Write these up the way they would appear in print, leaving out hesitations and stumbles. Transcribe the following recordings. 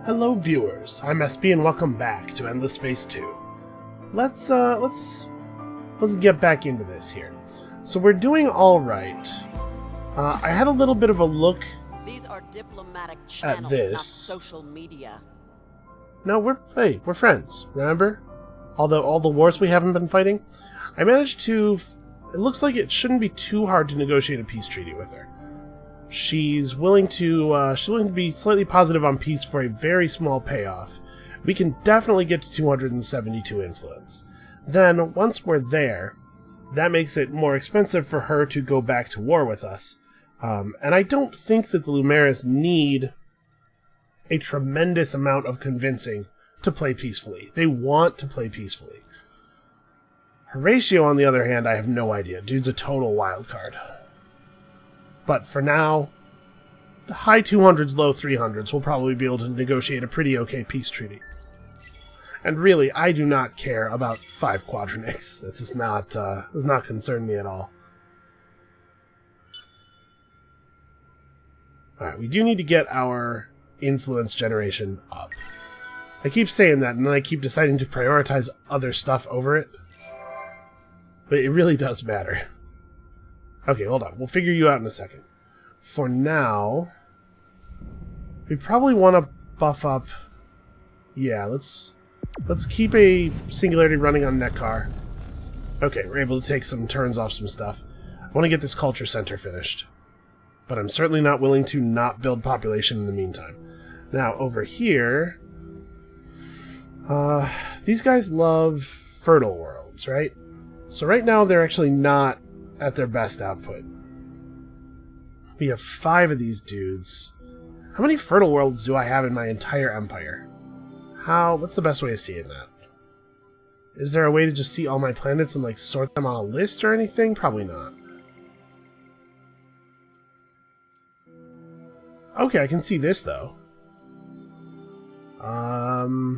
Hello viewers, I'm SB and welcome back to Endless Space 2. Let's get back into this here. So we're doing alright. I had a little bit of a look These are diplomatic channels, this. not social media. No, we're friends, remember? Although all the wars we haven't been fighting, I managed to... It looks like it shouldn't be too hard to negotiate a peace treaty with her. She's willing to be slightly positive on peace for a very small payoff. We can definitely get to 272 influence. Then, once we're there, that makes it more expensive for her to go back to war with us. And I don't think that the Lumeris need a tremendous amount of convincing to play peacefully. They want to play peacefully. Horatio, on the other hand, I have no idea. Dude's a total wild card. But for now, the high 200s, low 300s will probably be able to negotiate a pretty okay peace treaty. And really, I do not care about 5 quadronics. That does not concern me at all. Alright, we do need to get our influence generation up. I keep saying that, and then I keep deciding to prioritize other stuff over it. But it really does matter. Okay, hold on. We'll figure you out in a second. For now, we probably want to buff up... Yeah, let's keep a singularity running on Nekar. Okay, we're able to take some turns off some stuff. I want to get this culture center finished. But I'm certainly not willing to not build population in the meantime. Now, over here... these guys love fertile worlds, right? So right now, they're actually not at their best output. We have 5 of these dudes. How many fertile worlds do I have in my entire empire? What's the best way of seeing that? Is there a way to just see all my planets and like sort them on a list or anything? Probably not. Okay, I can see this though.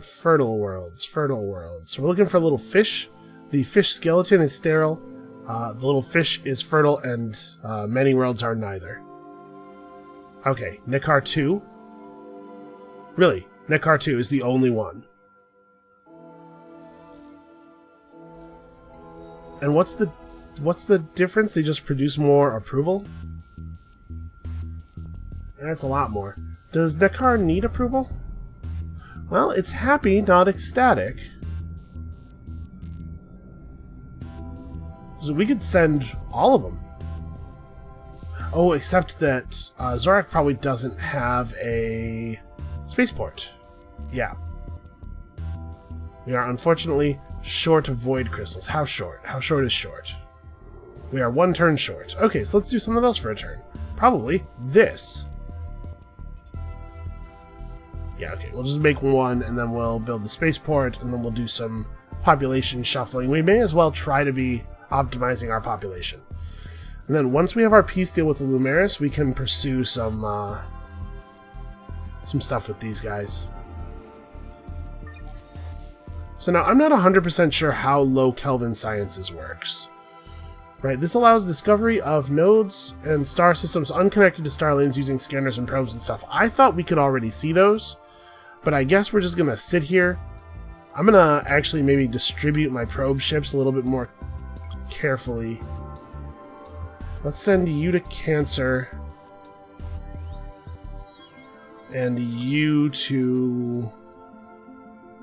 Fertile worlds. So we're looking for a little fish. The fish skeleton is sterile. The little fish is fertile, and many worlds are neither. Okay, Nekar 2. Really, Nekar 2 is the only one. And what's the difference? They just produce more approval? That's a lot more. Does Nekar need approval? Well, it's happy, not ecstatic. So we could send all of them. Oh, except that Zorak probably doesn't have a spaceport. Yeah. We are unfortunately short of void crystals. How short? How short is short? We are 1 turn short. Okay, so let's do something else for a turn. Probably this. Yeah, okay, we'll just make 1, and then we'll build the spaceport, and then we'll do some population shuffling. We may as well try to be optimizing our population. And then once we have our peace deal with the Lumeris, we can pursue some stuff with these guys. So now, I'm not 100% sure how low Kelvin sciences works. Right, this allows discovery of nodes and star systems unconnected to star lanes using scanners and probes and stuff. I thought we could already see those, but I guess we're just going to sit here. I'm going to actually maybe distribute my probe ships a little bit more carefully. Let's send you to Cancer and you to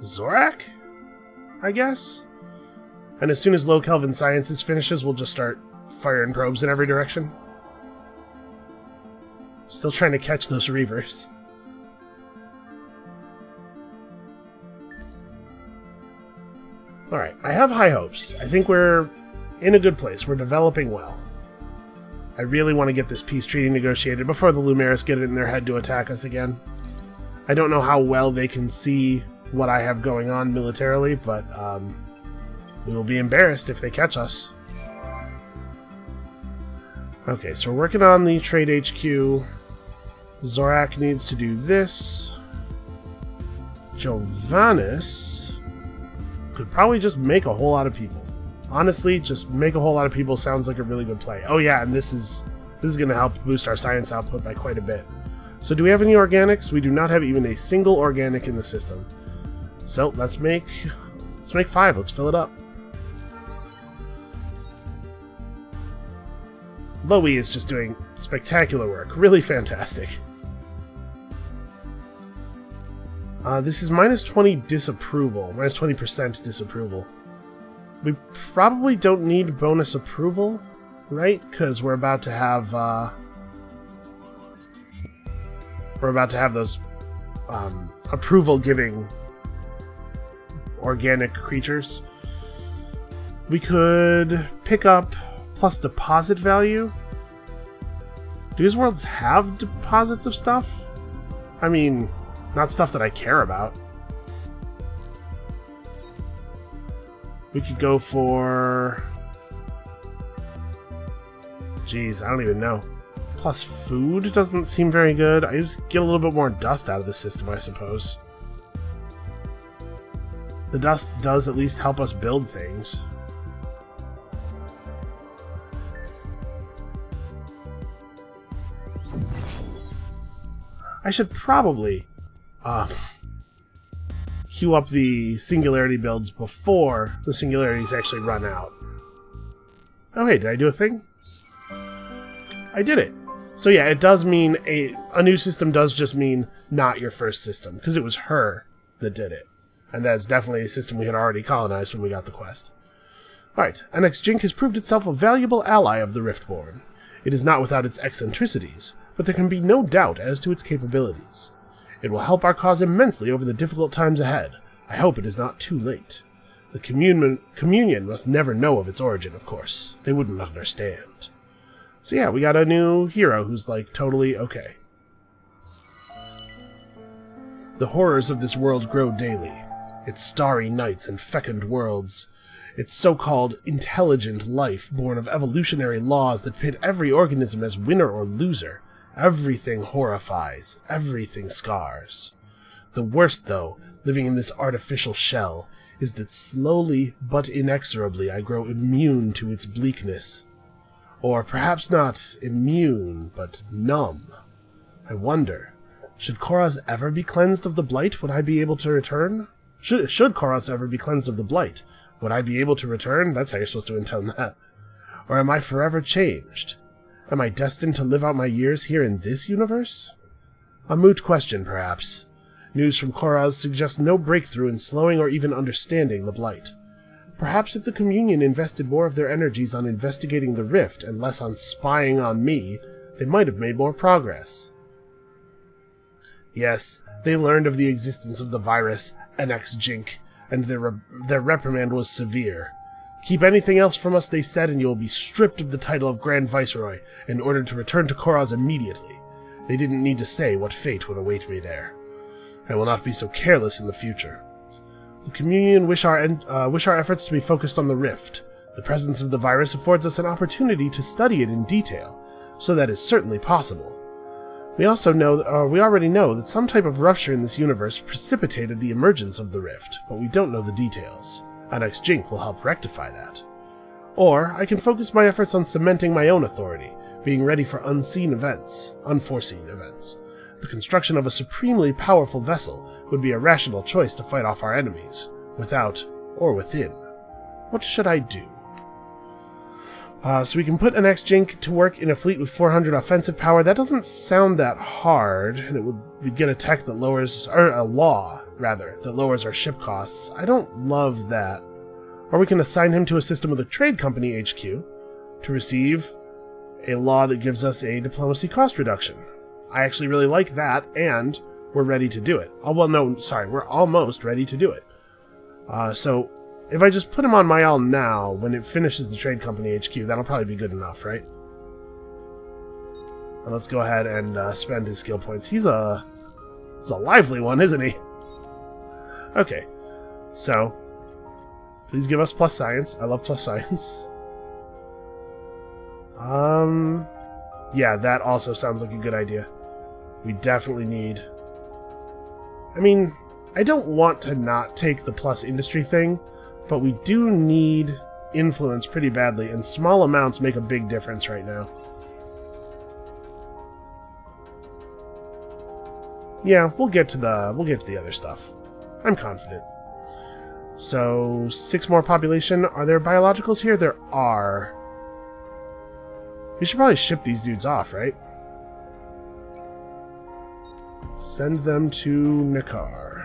Zorak, I guess? And as soon as low Kelvin sciences finishes, we'll just start firing probes in every direction. Still trying to catch those Reavers. Alright, I have high hopes. I think we're in a good place. We're developing well. I really want to get this peace treaty negotiated before the Lumeris get it in their head to attack us again. I don't know how well they can see what I have going on militarily, but we will be embarrassed if they catch us. Okay, so we're working on the Trade HQ. Zorak needs to do this. Jovanis could probably just make a whole lot of people. Honestly, just make a whole lot of people sounds like a really good play. Oh yeah, and this is going to help boost our science output by quite a bit. So do we have any organics? We do not have even a single organic in the system. So let's make 5. Let's fill it up. Loey is just doing spectacular work. Really fantastic. This is minus 20 disapproval. Minus 20% disapproval. We probably don't need bonus approval, right? Because we're about to have those approval-giving organic creatures. We could pick up plus deposit value. Do these worlds have deposits of stuff? I mean, not stuff that I care about. We could go for... Jeez, I don't even know. Plus food doesn't seem very good. I just get a little bit more dust out of the system, I suppose. The dust does at least help us build things. I should probably queue up the singularity builds before the singularities actually run out. Oh hey, did I do a thing? I did it! So yeah, it does mean a new system does just mean not your first system, because it was her that did it. And that's definitely a system we had already colonized when we got the quest. Alright, NX Jink has proved itself a valuable ally of the Riftborn. It is not without its eccentricities, but there can be no doubt as to its capabilities. It will help our cause immensely over the difficult times ahead. I hope it is not too late. The Communion must never know of its origin, of course. They wouldn't understand. So yeah, we got a new hero who's like totally okay. The horrors of this world grow daily. Its starry nights and fecund worlds. Its so-called intelligent life born of evolutionary laws that pit every organism as winner or loser. Everything horrifies, everything scars. The worst, though, living in this artificial shell, is that slowly but inexorably I grow immune to its bleakness. Or perhaps not immune, but numb. I wonder, should Koraz ever be cleansed of the blight, would I be able to return? Should Koraz ever be cleansed of the blight, would I be able to return? That's how you're supposed to intone that. Or am I forever changed? Am I destined to live out my years here in this universe? A moot question, perhaps. News from Koraz suggests no breakthrough in slowing or even understanding the blight. Perhaps if the Communion invested more of their energies on investigating the rift and less on spying on me, they might have made more progress. Yes, they learned of the existence of the virus, NX Jink, and their reprimand was severe. Keep anything else from us, they said, and you will be stripped of the title of Grand Viceroy and ordered to return to Koraz immediately. They didn't need to say what fate would await me there. I will not be so careless in the future. The Communion wish our efforts to be focused on the rift. The presence of the virus affords us an opportunity to study it in detail, so that is certainly possible. We already know that some type of rupture in this universe precipitated the emergence of the rift, but we don't know the details. NX Jink will help rectify that. Or I can focus my efforts on cementing my own authority, being ready for unforeseen events. The construction of a supremely powerful vessel would be a rational choice to fight off our enemies, without or within. What should I do? So we can put NX Jink to work in a fleet with 400 offensive power. That doesn't sound that hard, and we'd get a tech that lowers, or a law, rather, that lowers our ship costs. I don't love that. Or we can assign him to a system with a trade company HQ to receive a law that gives us a diplomacy cost reduction. I actually really like that, and we're ready to do it. Oh, well, no, sorry, we're almost ready to do it. So if I just put him on my all now, when it finishes the trade company HQ, that'll probably be good enough, right? Well, let's go ahead and spend his skill points. He's a lively one, isn't he? Okay, so please give us plus science. I love plus science. Yeah, that also sounds like a good idea. We definitely need... I mean, I don't want to not take the plus industry thing, but we do need influence pretty badly, and small amounts make a big difference right now. Yeah, we'll get to the other stuff. I'm confident. So, 6 more population. Are there biologicals here? There are. We should probably ship these dudes off, right? Send them to Nakar.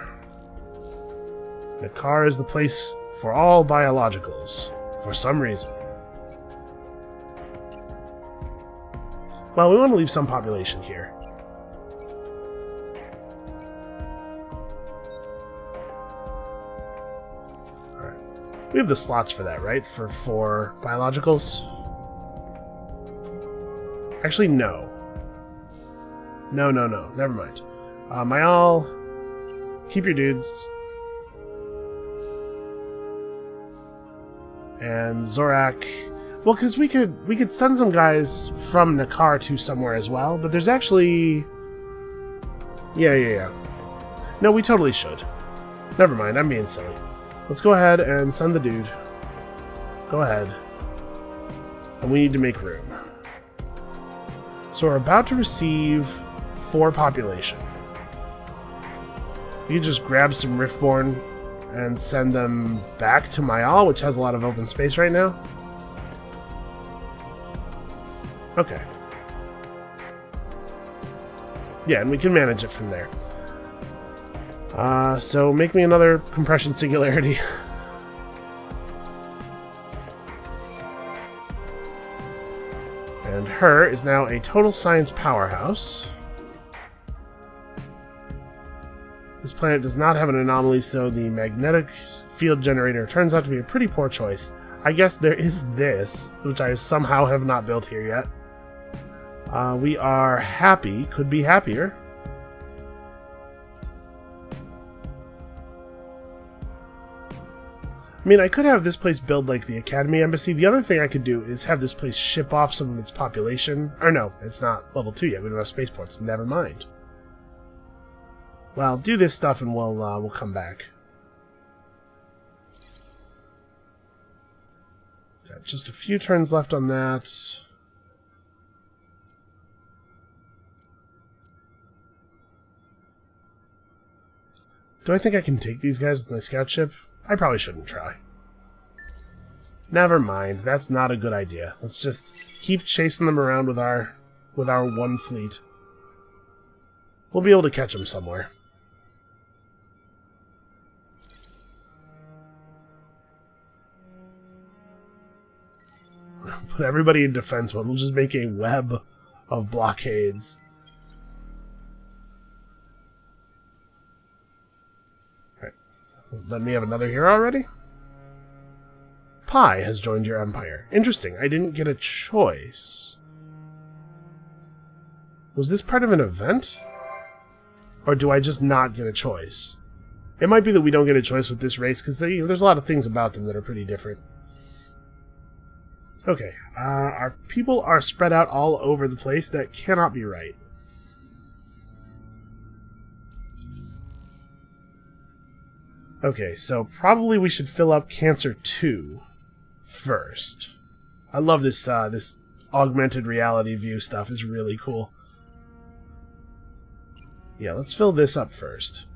Nakar is the place for all biologicals, for some reason. Well, we want to leave some population here. Alright. We have the slots for that, right? For 4 biologicals? Actually, no. No. Never mind. Mayal, keep your dudes. And Zorak. Well, because we could send some guys from Nakar to somewhere as well, but there's actually... Yeah. No, we totally should. Never mind, I'm being silly. Let's go ahead and send the dude. Go ahead. And we need to make room. So we're about to receive 4 population. You can just grab some Riftborn and send them back to Mayal, which has a lot of open space right now. Okay. Yeah, and we can manage it from there. So make me another compression singularity. And her is now a total science powerhouse. This planet does not have an anomaly, so the magnetic field generator turns out to be a pretty poor choice. I guess there is this, which I somehow have not built here yet. We are happy, could be happier. I mean, I could have this place build like the Academy Embassy. The other thing I could do is have this place ship off some of its population. Or no, it's not level 2 yet. We don't have spaceports. Never mind. Well, do this stuff and we'll come back. Got just a few turns left on that. Do I think I can take these guys with my scout ship? I probably shouldn't try. Never mind. That's not a good idea. Let's just keep chasing them around with our one fleet. We'll be able to catch them somewhere. Put everybody in defense mode. We'll just make a web of blockades. Alright. Let me have another hero already? Pi has joined your empire. Interesting. I didn't get a choice. Was this part of an event? Or do I just not get a choice? It might be that we don't get a choice with this race, because there's a lot of things about them that are pretty different. Okay, our people are spread out all over the place. That cannot be right. Okay, so probably we should fill up Cancer 2 first. I love this this augmented reality view stuff. Is really cool. Yeah, let's fill this up first.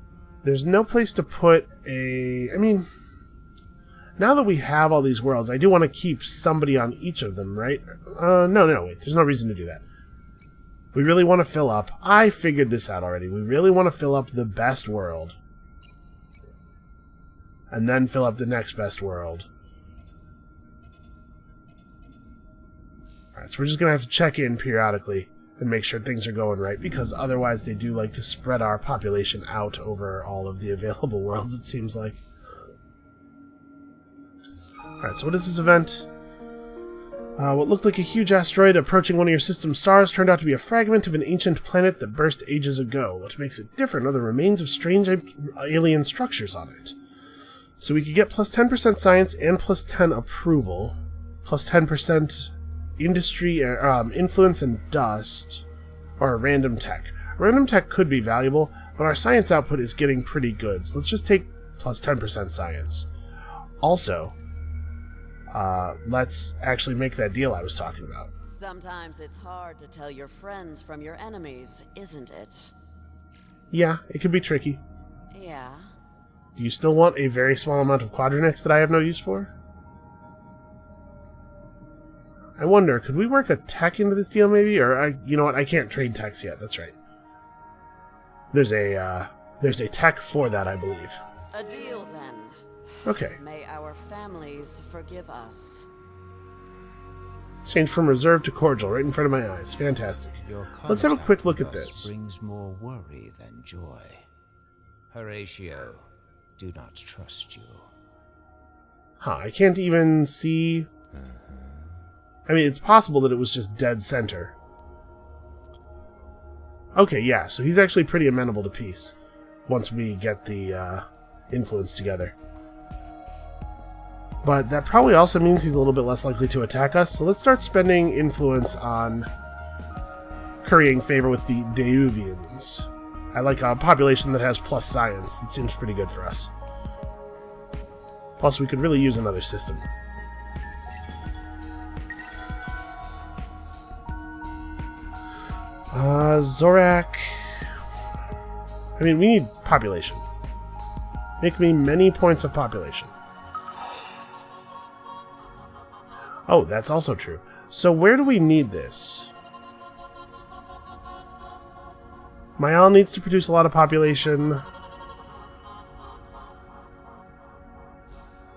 There's no place to put a... I mean... Now that we have all these worlds, I do want to keep somebody on each of them, right? No, wait. There's no reason to do that. We really want to fill up... I figured this out already. We really want to fill up the best world. And then fill up the next best world. Alright, so we're just going to have to check in periodically and make sure things are going right, because otherwise they do like to spread our population out over all of the available worlds, it seems like. Alright, so what is this event? What looked like a huge asteroid approaching one of your system's stars turned out to be a fragment of an ancient planet that burst ages ago. What makes it different are the remains of strange alien structures on it. So we could get plus 10% science and plus 10 approval, plus 10% industry, influence and dust, or a random tech. Random tech could be valuable, but our science output is getting pretty good, so let's just take plus 10% science. Also, let's actually make that deal I was talking about. Sometimes it's hard to tell your friends from your enemies, isn't it? Yeah, it could be tricky. Yeah. Do you still want a very small amount of quadronics that I have no use for? I wonder, could we work a tech into this deal maybe? Or, you know what, I can't trade techs yet, that's right. There's a tech for that, I believe. A deal then. Okay. May our families forgive us. Change from reserve to cordial right in front of my eyes. Fantastic. Let's have a quick look at this. Brings more worry than joy. Horatio, do not trust you. Huh, I can't even see... I mean, it's possible that it was just dead center. Okay, yeah, so he's actually pretty amenable to peace once we get the influence together. But that probably also means he's a little bit less likely to attack us, so let's start spending influence on currying favor with the Deuvians. I like a population that has plus science. It seems pretty good for us. Plus, we could really use another system. Zorak... I mean, we need population. Make me many points of population. Oh, that's also true. So where do we need this? Mayal needs to produce a lot of population.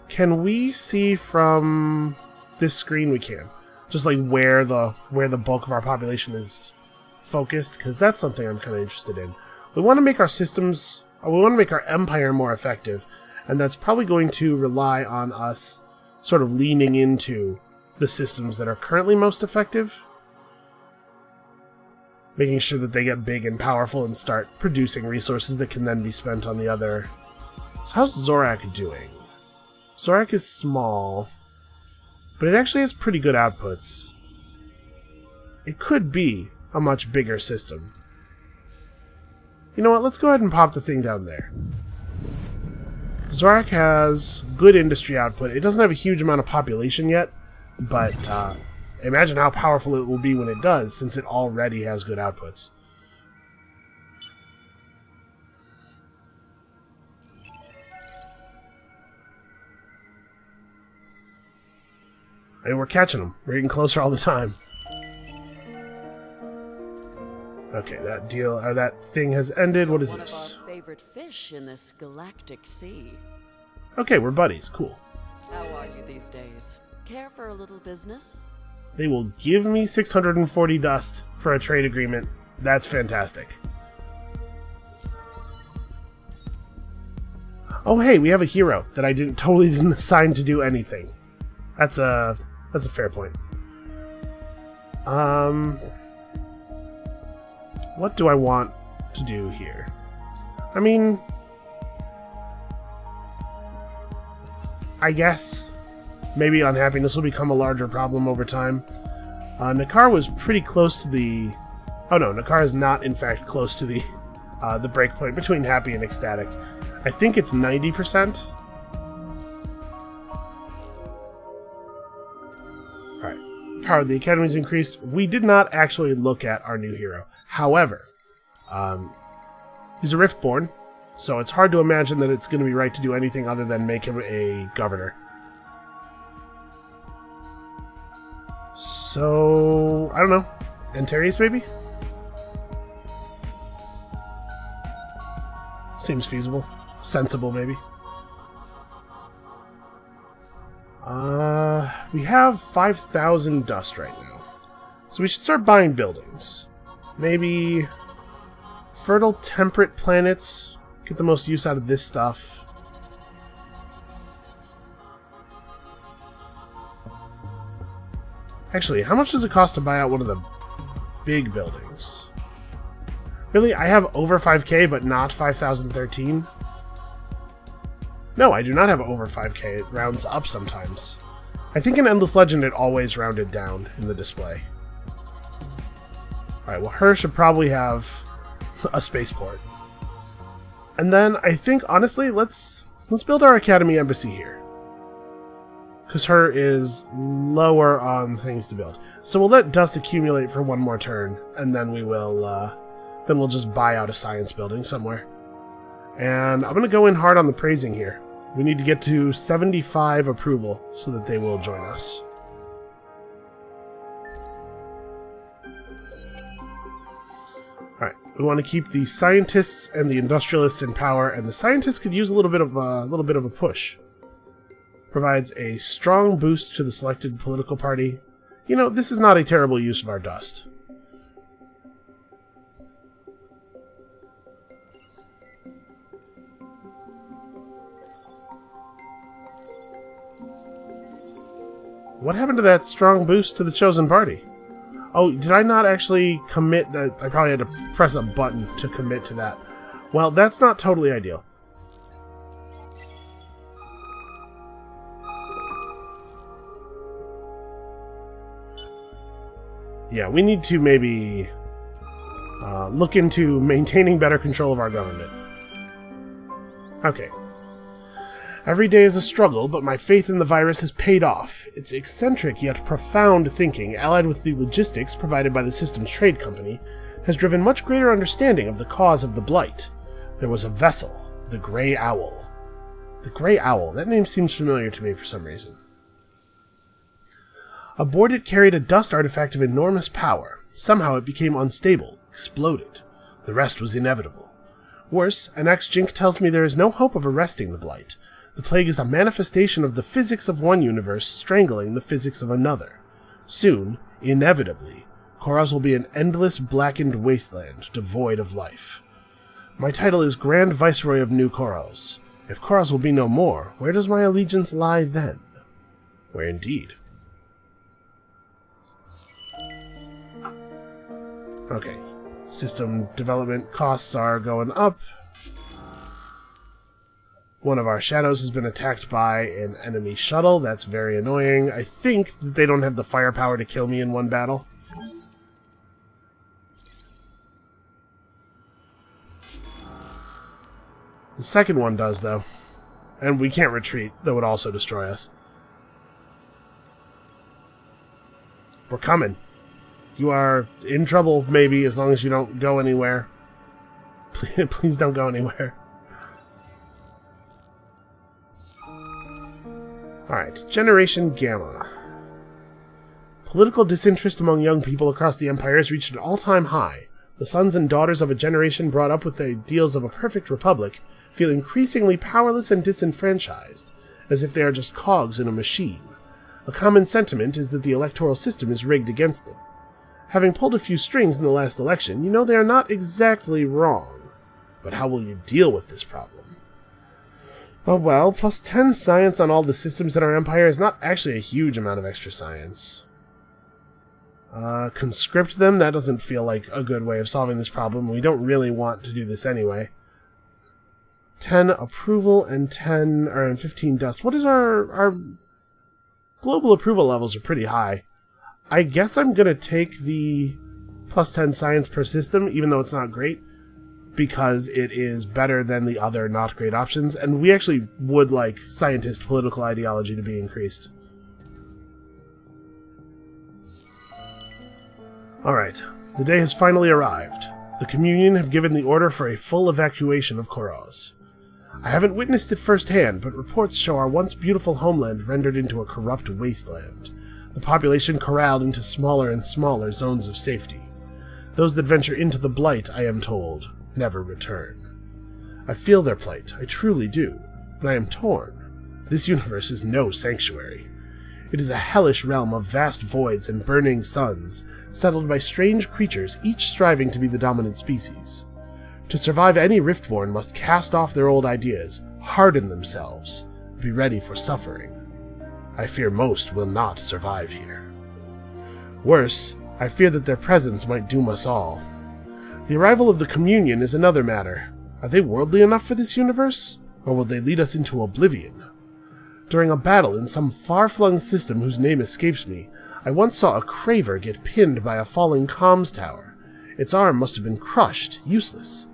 Can we see from this screen? We can. Just like where the bulk of our population is focused, because that's something I'm kind of interested in. We want to make our systems, we want to make our empire more effective, and that's probably going to rely on us sort of leaning into the systems that are currently most effective, making sure that they get big and powerful and start producing resources that can then be spent on the other. So how's Zorak doing? Zorak is small, but it actually has pretty good outputs. It could be a much bigger system. You know what, let's go ahead and pop the thing down there. Zorak has good industry output. It doesn't have a huge amount of population yet, but imagine how powerful it will be when it does, since it already has good outputs. Hey, we're catching them. We're getting closer all the time. Okay, that deal, or that thing has ended. What is One this? of our favorite fish in this galactic sea. Okay, we're buddies. Cool. How are you these days? Care for a little business? They will give me 640 dust for a trade agreement. That's fantastic. Oh, hey, we have a hero that I totally didn't assign to do anything. That's a fair point. What do I want to do here? I mean, I guess maybe unhappiness will become a larger problem over time. Nakar was pretty close to the... Oh no, Nakar is not in fact close to the breakpoint between happy and ecstatic. I think it's 90%. Alright. Power of the Academy's increased. We did not actually look at our new hero. However, he's a Riftborn, so it's hard to imagine that it's going to be right to do anything other than make him a governor. So, I don't know. Antarius, maybe? Seems feasible. Sensible, maybe. We have 5,000 dust right now. So we should start buying buildings. Maybe fertile temperate planets. Get the most use out of this stuff. Actually, how much does it cost to buy out one of the big buildings? Really? I have over 5k, but not 5,013? No, I do not have over 5k. It rounds up sometimes. I think in Endless Legend it always rounded down in the display. Alright, well, her should probably have a spaceport. And then, I think, honestly, let's build our Academy Embassy here. Because her is lower on things to build. So we'll let dust accumulate for one more turn, and then we will then we'll just buy out a science building somewhere. And I'm going to go in hard on the praising here. We need to get to 75 approval so that they will join us. Alright, we want to keep the scientists and the industrialists in power, and the scientists could use a little bit of a push. Provides a strong boost to the selected political party. You know, this is not a terrible use of our dust. What happened to that strong boost to the chosen party? Oh, did I not actually commit that? I probably had to press a button to commit to that. Well, that's not totally ideal. Yeah, we need to maybe look into maintaining better control of our government. Okay. Every day is a struggle, but my faith in the virus has paid off. Its eccentric yet profound thinking, allied with the logistics provided by the system's trade company, has driven much greater understanding of the cause of the blight. There was a vessel, the Grey Owl. The Grey Owl, that name seems familiar to me for some reason. Aboard it carried a dust artifact of enormous power. Somehow it became unstable, exploded. The rest was inevitable. Worse, an ex-Jink tells me there is no hope of arresting the blight. The plague is a manifestation of the physics of one universe strangling the physics of another. Soon, inevitably, Koros will be an endless blackened wasteland, devoid of life. My title is Grand Viceroy of New Koros. If Koros will be no more, where does my allegiance lie then? Where indeed? Okay, system development costs are going up. One of our shadows has been attacked by an enemy shuttle. That's very annoying. I think that they don't have the firepower to kill me in one battle. The second one does, though. And we can't retreat. That would also destroy us. We're coming. You are in trouble, maybe, as long as you don't go anywhere. Please don't go anywhere. Alright, Generation Gamma. Political disinterest among young people across the Empire has reached an all-time high. The sons and daughters of a generation brought up with the ideals of a perfect republic feel increasingly powerless and disenfranchised, as if they are just cogs in a machine. A common sentiment is that the electoral system is rigged against them. Having pulled a few strings in the last election, you know they are not exactly wrong. But how will you deal with this problem? Oh well, plus 10 science on all the systems in our empire is not actually a huge amount of extra science. Conscript them? That doesn't feel like a good way of solving this problem. We don't really want to do this anyway. 10 approval and 15 dust. What is our global approval levels are pretty high. I guess I'm gonna take the plus 10 science per system, even though it's not great, because it is better than the other not great options, and we actually would like scientist political ideology to be increased. Alright, the day has finally arrived. The Communion have given the order for a full evacuation of Koros. I haven't witnessed it firsthand, but reports show our once beautiful homeland rendered into a corrupt wasteland, the population corralled into smaller and smaller zones of safety. Those that venture into the blight, I am told, never return. I feel their plight, I truly do, but I am torn. This universe is no sanctuary. It is a hellish realm of vast voids and burning suns, settled by strange creatures, each striving to be the dominant species. To survive, any Riftborn must cast off their old ideas, harden themselves, be ready for suffering. I fear most will not survive here. Worse, I fear that their presence might doom us all. The arrival of the Communion is another matter. Are they worldly enough for this universe? Or will they lead us into oblivion? During a battle in some far-flung system whose name escapes me, I once saw a Craver get pinned by a falling comms tower. Its arm must have been crushed, useless.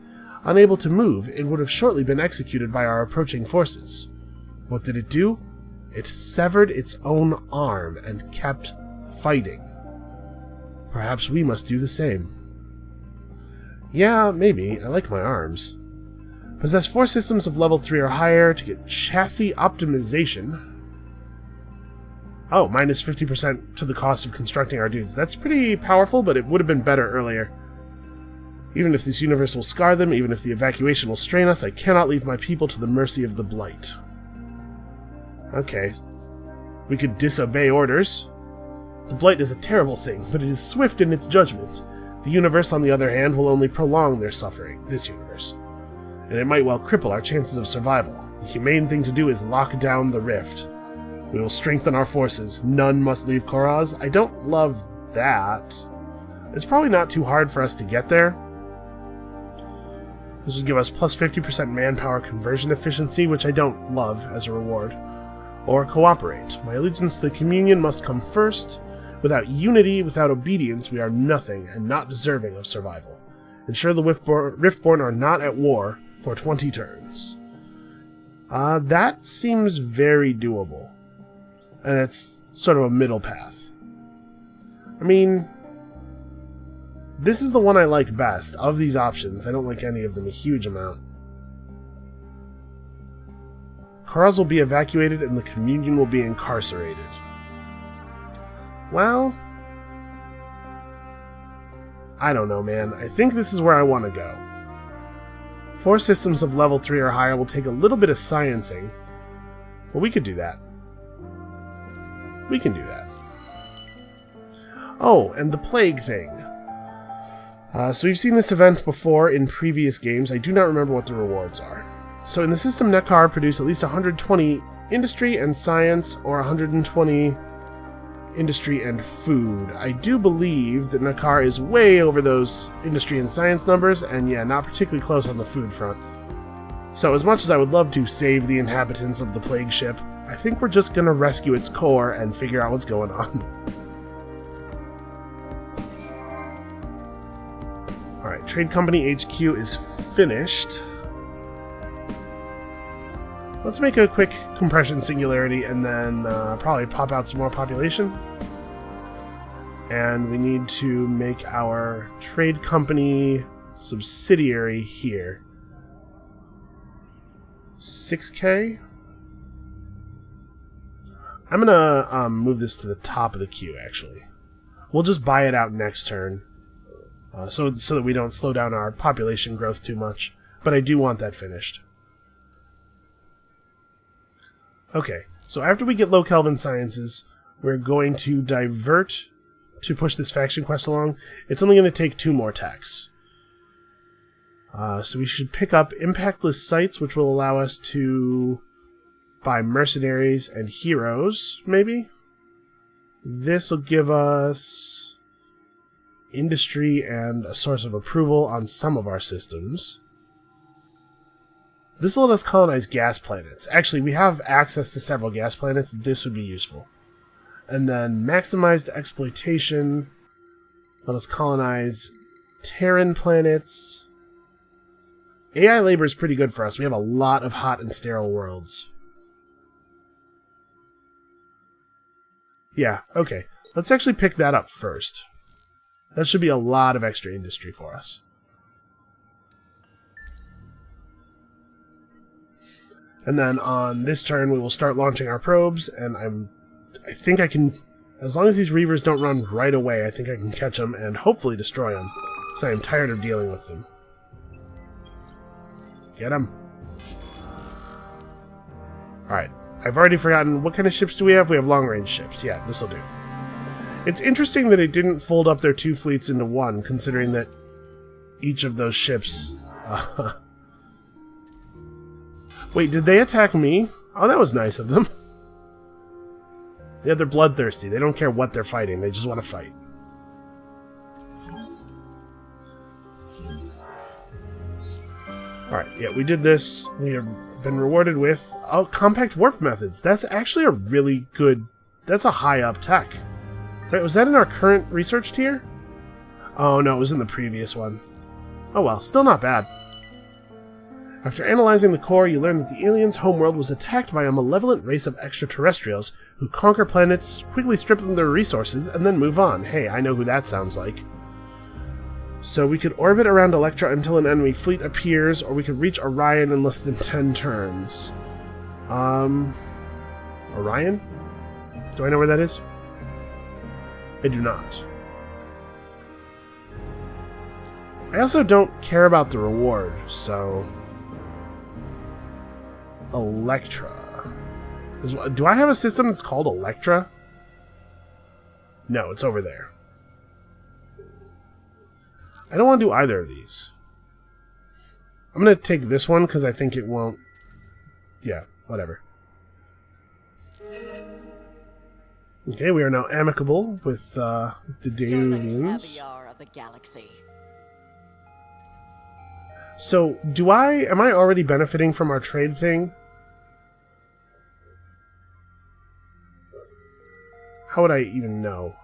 Unable to move, it would have shortly been executed by our approaching forces. What did it do? It severed its own arm and kept fighting. Perhaps we must do the same. Yeah, maybe. I like my arms. Possess 4 systems of level 3 or higher to get chassis optimization. Oh, minus 50% to the cost of constructing our dudes. That's pretty powerful, but it would have been better earlier. Even if this universe will scar them, even if the evacuation will strain us, I cannot leave my people to the mercy of the Blight. Okay. We could disobey orders. The Blight is a terrible thing, but it is swift in its judgment. The universe, on the other hand, will only prolong their suffering, this universe. And it might well cripple our chances of survival. The humane thing to do is lock down the rift. We will strengthen our forces. None must leave Koraz. I don't love that. It's probably not too hard for us to get there. This would give us plus 50% manpower conversion efficiency, which I don't love as a reward. Or cooperate. My allegiance to the communion must come first. Without unity, without obedience, we are nothing and not deserving of survival. Ensure the Riftborn are not at war for 20 turns. That seems very doable. And it's sort of a middle path. I mean, this is the one I like best. Of these options, I don't like any of them a huge amount. Koraz will be evacuated and the communion will be incarcerated. Well, I don't know, man. I think this is where I want to go. 4 systems of level 3 or higher will take a little bit of sciencing, but we could do that. We can do that. Oh, and the plague thing. So we've seen this event before in previous games. I do not remember what the rewards are. So in the system, Nekar produce at least 120 industry and science, or 120 industry and food. I do believe that Nekar is way over those industry and science numbers, and yeah, not particularly close on the food front. So as much as I would love to save the inhabitants of the plague ship, I think we're just gonna rescue its core and figure out what's going on. Alright, Trade Company HQ is finished. Let's make a quick compression singularity and then probably pop out some more population. And we need to make our Trade Company subsidiary here. 6K? I'm gonna move this to the top of the queue, actually. We'll just buy it out next turn, so that we don't slow down our population growth too much. But I do want that finished. Okay, so after we get low Kelvin sciences, we're going to divert to push this faction quest along. It's only going to take 2 more attacks. So we should pick up impactless sites, which will allow us to buy mercenaries and heroes, maybe? This will give us industry and a source of approval on some of our systems. This will let us colonize gas planets. Actually, we have access to several gas planets. This would be useful. And then maximized exploitation. Let us colonize Terran planets. AI labor is pretty good for us. We have a lot of hot and sterile worlds. Yeah, okay. Let's actually pick that up first. That should be a lot of extra industry for us. And then on this turn, we will start launching our probes, and I think I can, as long as these Reavers don't run right away, I think I can catch them and hopefully destroy them, because I am tired of dealing with them. Get them. Alright, I've already forgotten, what kind of ships do we have? We have long-range ships. Yeah, this'll do. It's interesting that it didn't fold up their 2 fleets into one, considering that each of those ships... Wait, did they attack me? Oh, that was nice of them. Yeah, they're bloodthirsty. They don't care what they're fighting. They just want to fight. Alright, yeah, we did this. We have been rewarded with compact warp methods. That's actually a really good... That's a high-up tech. Right, was that in our current research tier? Oh, no, it was in the previous one. Oh well, still not bad. After analyzing the core, you learn that the aliens' homeworld was attacked by a malevolent race of extraterrestrials who conquer planets, quickly strip them their resources, and then move on. Hey, I know who that sounds like. So we could orbit around Electra until an enemy fleet appears, or we could reach Orion in less than 10 turns. Orion? Do I know where that is? I do not. I also don't care about the reward, so... Electra. Do I have a system that's called Electra? No, it's over there. I don't want to do either of these. I'm going to take this one because I think it won't... Yeah, whatever. Okay, we are now amicable with the Daunians. Of the galaxy. So, am I already benefiting from our trade thing? How would I even know?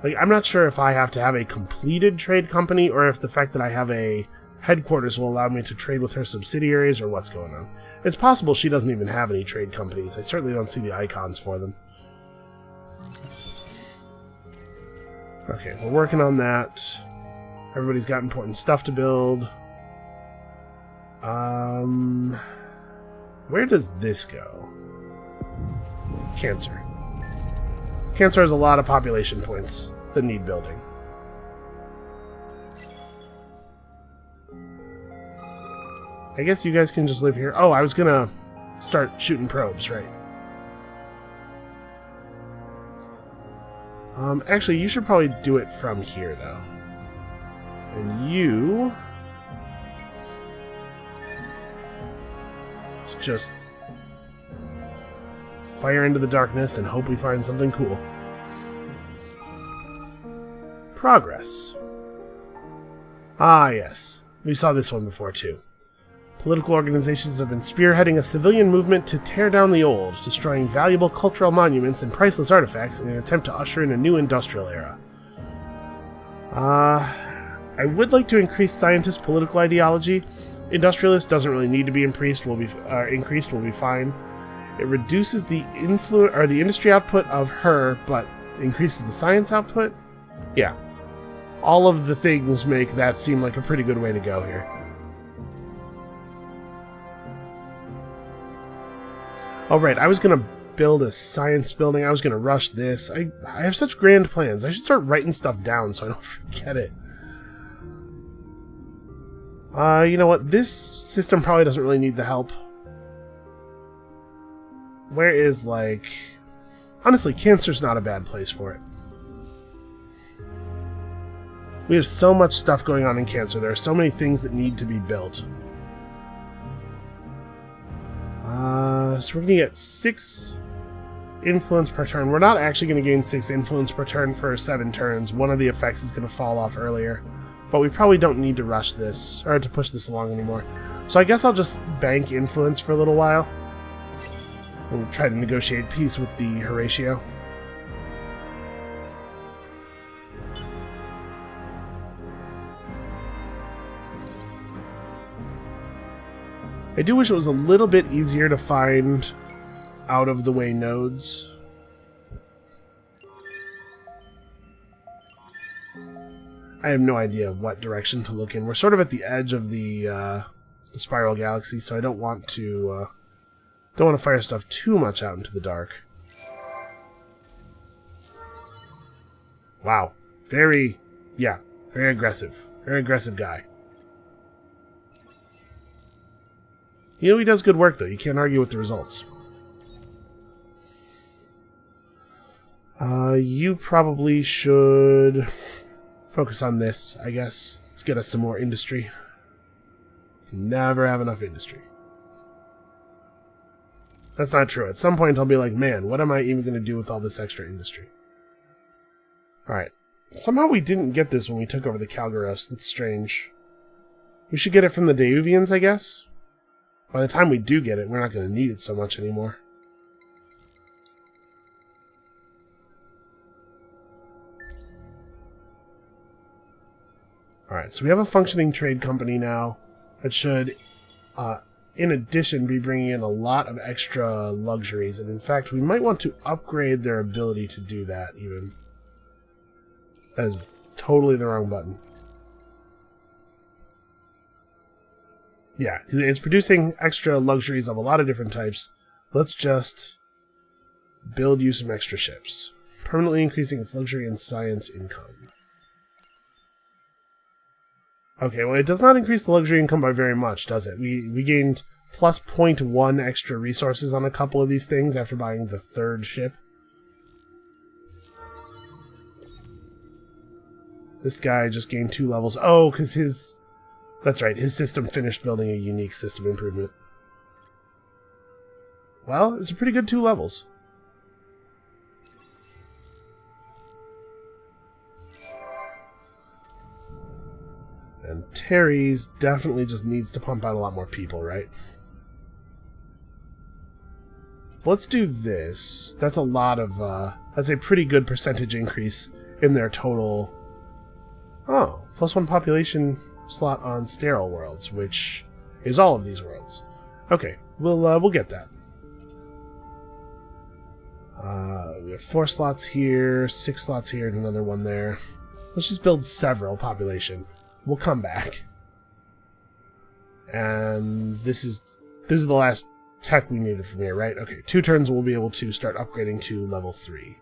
Like, I'm not sure if I have to have a completed trade company, or if the fact that I have a headquarters will allow me to trade with her subsidiaries, or what's going on. It's possible she doesn't even have any trade companies. I certainly don't see the icons for them. Okay, we're working on that. Everybody's got important stuff to build. Where does this go? Cancer. Cancer has a lot of population points that need building. I guess you guys can just live here. Oh, I was gonna start shooting probes, right? Actually, you should probably do it from here, though. And you... just fire into the darkness and hope we find something cool. Progress. Ah, yes. We saw this one before, too. Political organizations have been spearheading a civilian movement to tear down the old, destroying valuable cultural monuments and priceless artifacts in an attempt to usher in a new industrial era. I would like to increase scientists' political ideology. Industrialist doesn't really need to be increased. Will be fine. It reduces the the industry output of her, but increases the science output. Yeah, all of the things make that seem like a pretty good way to go here. Oh right, I was gonna build a science building. I was gonna rush this. I have such grand plans. I should start writing stuff down so I don't forget it. You know what? This system probably doesn't really need the help. Where is, like... Honestly, Cancer's not a bad place for it. We have so much stuff going on in Cancer. There are so many things that need to be built. So we're going to get 6 influence per turn. We're not actually going to gain 6 influence per turn for 7 turns. One of the effects is going to fall off earlier. But we probably don't need to rush this, or to push this along anymore. So I guess I'll just bank influence for a little while. And try to negotiate peace with the Horatio. I do wish it was a little bit easier to find out-of-the-way nodes. I have no idea what direction to look in. We're sort of at the edge of the spiral galaxy, so I don't want to fire stuff too much out into the dark. Wow, very aggressive, very aggressive guy. You know, he does good work though. You can't argue with the results. You probably should focus on this, I guess. Let's get us some more industry. You can never have enough industry. That's not true. At some point I'll be like, man, what am I even going to do with all this extra industry? Alright. Somehow we didn't get this when we took over the Calgaros. That's strange. We should get it from the Daunians, I guess? By the time we do get it, we're not going to need it so much anymore. Alright, so we have a functioning trade company now that should, in addition, be bringing in a lot of extra luxuries. And in fact, we might want to upgrade their ability to do that, even. That is totally the wrong button. Yeah, it's producing extra luxuries of a lot of different types. Let's just build you some extra ships. Permanently increasing its luxury and science income. Okay, well, it does not increase the luxury income by very much, does it? We gained plus 0.1 extra resources on a couple of these things after buying the third ship. This guy just gained 2 levels. Oh, because his... That's right, his system finished building a unique system improvement. Well, it's a pretty good 2 levels. And Terry's definitely just needs to pump out a lot more people, right? Let's do this. That's a lot of, that's a pretty good percentage increase in their total... Oh, +1 population slot on sterile worlds, which is all of these worlds. Okay, we'll get that. We have 4 slots here, 6 slots here, and another one there. Let's just build several population. We'll come back. And this is the last tech we needed from here, right? Okay, 2 turns we'll be able to start upgrading to level 3.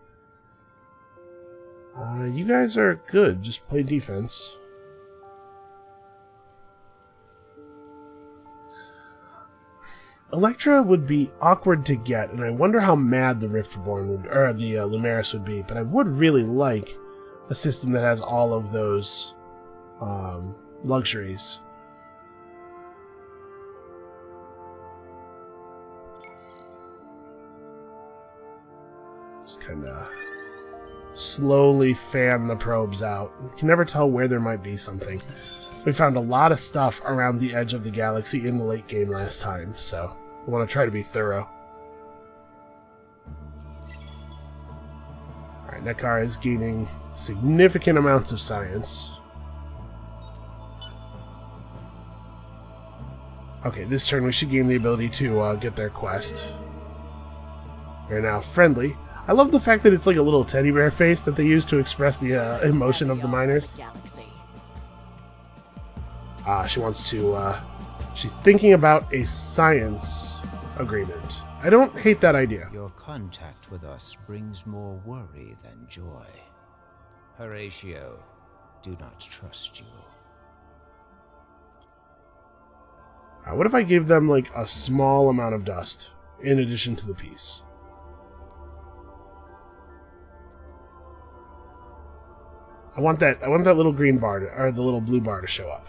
You guys are good. Just play defense. Electra would be awkward to get, and I wonder how mad the Riftborn would, or the Lumeris would be. But I would really like a system that has all of those luxuries. Just kind of slowly fan the probes out. You can never tell where there might be something. We found a lot of stuff around the edge of the galaxy in the late game last time, so we want to try to be thorough. Alright, Nekar is gaining significant amounts of science. Okay, this turn we should gain the ability to get their quest. They're now friendly. I love the fact that it's like a little teddy bear face that they use to express the emotion of the miners. She wants to, she's thinking about a science agreement. I don't hate that idea. Your contact with us brings more worry than joy. Horatio, do not trust you. What if I gave them, like, a small amount of dust in addition to the piece? I want that little green bar, or the little blue bar to show up.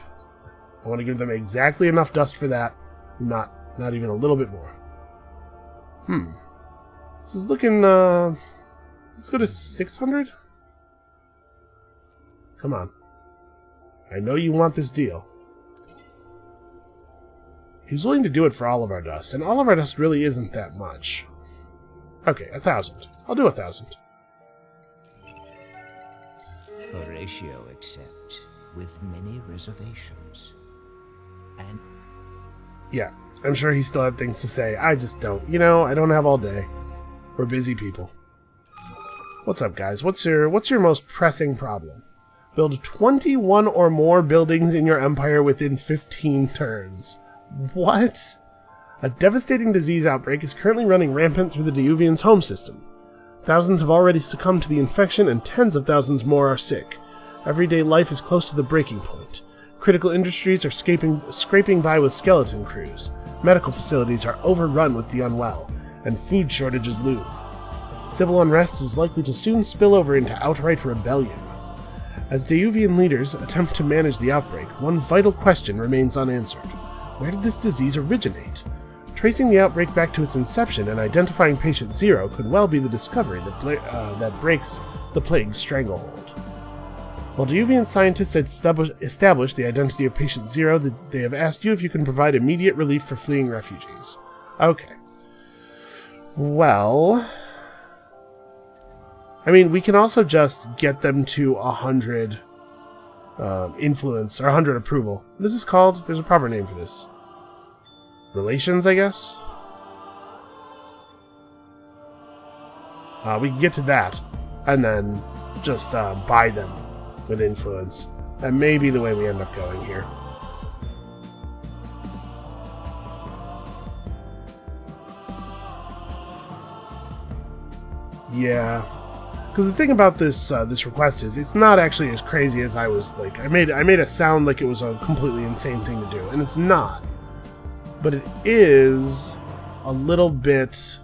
I want to give them exactly enough dust for that, not even a little bit more. This is looking, let's go to 600? Come on. I know you want this deal. He's willing to do it for all of our dust, and all of our dust really isn't that much. Okay, 1,000. I'll do 1,000. Horatio accept, with many reservations. And yeah, I'm sure he still had things to say. I just don't. You know, I don't have all day. We're busy people. What's up, guys? What's your most pressing problem? Build 21 or more buildings in your empire within 15 turns. What? A devastating disease outbreak is currently running rampant through the Diuvians' home system. Thousands have already succumbed to the infection, and tens of thousands more are sick. Everyday life is close to the breaking point. Critical industries are scraping by with skeleton crews. Medical facilities are overrun with the unwell, and food shortages loom. Civil unrest is likely to soon spill over into outright rebellion. As Diuvian leaders attempt to manage the outbreak, one vital question remains unanswered. Where did this disease originate? Tracing the outbreak back to its inception and identifying Patient Zero could well be the discovery that breaks the plague's stranglehold. While Diuvian scientists had established the identity of Patient Zero, they have asked you if you can provide immediate relief for fleeing refugees. Okay. Well, I mean, we can also just get them to 100 influence, or 100 approval. What is this called? There's a proper name for this. Relations, I guess? We can get to that, and then just buy them with influence. That may be the way we end up going here. Yeah, because the thing about this this request is it's not actually as crazy as I was like. I made it sound like it was a completely insane thing to do, and it's not. But it is a little bit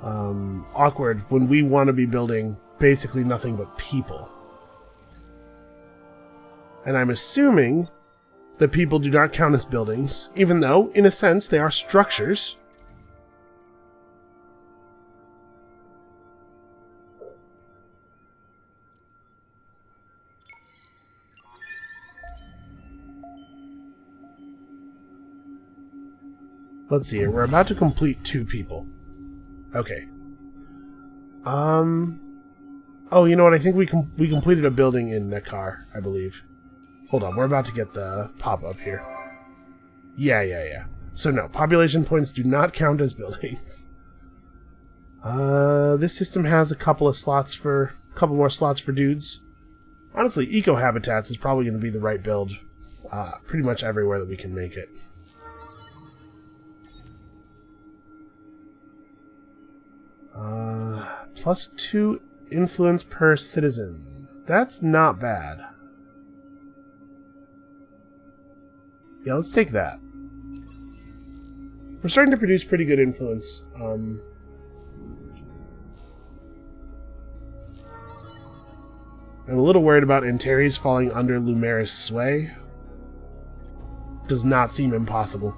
awkward when we want to be building basically nothing but people. And I'm assuming that people do not count as buildings, even though, in a sense, they are structures. Let's see here. We're about to complete 2 people. Okay. Oh, you know what? I think we completed a building in Nekar, I believe. Hold on. We're about to get the pop-up here. Yeah. So no, population points do not count as buildings. This system has a couple more slots for dudes. Honestly, eco-habitats is probably going to be the right build pretty much everywhere that we can make it. +2 influence per citizen. That's not bad. Yeah, let's take that. We're starting to produce pretty good influence. I'm a little worried about Antares falling under Lumera's sway. Does not seem impossible.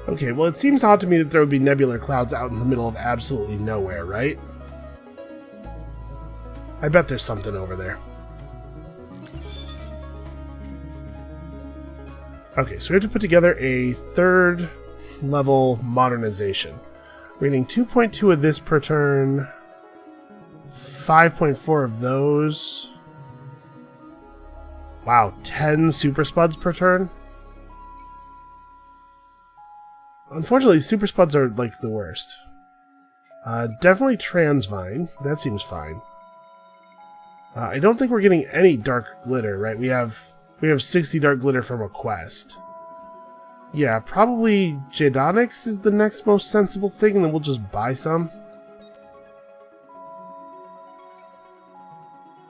Okay, well, it seems odd to me that there would be nebular clouds out in the middle of absolutely nowhere, right? I bet there's something over there. Okay, so we have to put together a 3rd level modernization. We're getting 2.2 of this per turn, 5.4 of those. Wow, 10 super spuds per turn? Unfortunately, super spuds are, like, the worst. Definitely Transvine. That seems fine. I don't think we're getting any dark glitter, right? We have 60 dark glitter from a quest. Yeah, probably Jadonix is the next most sensible thing, and then we'll just buy some.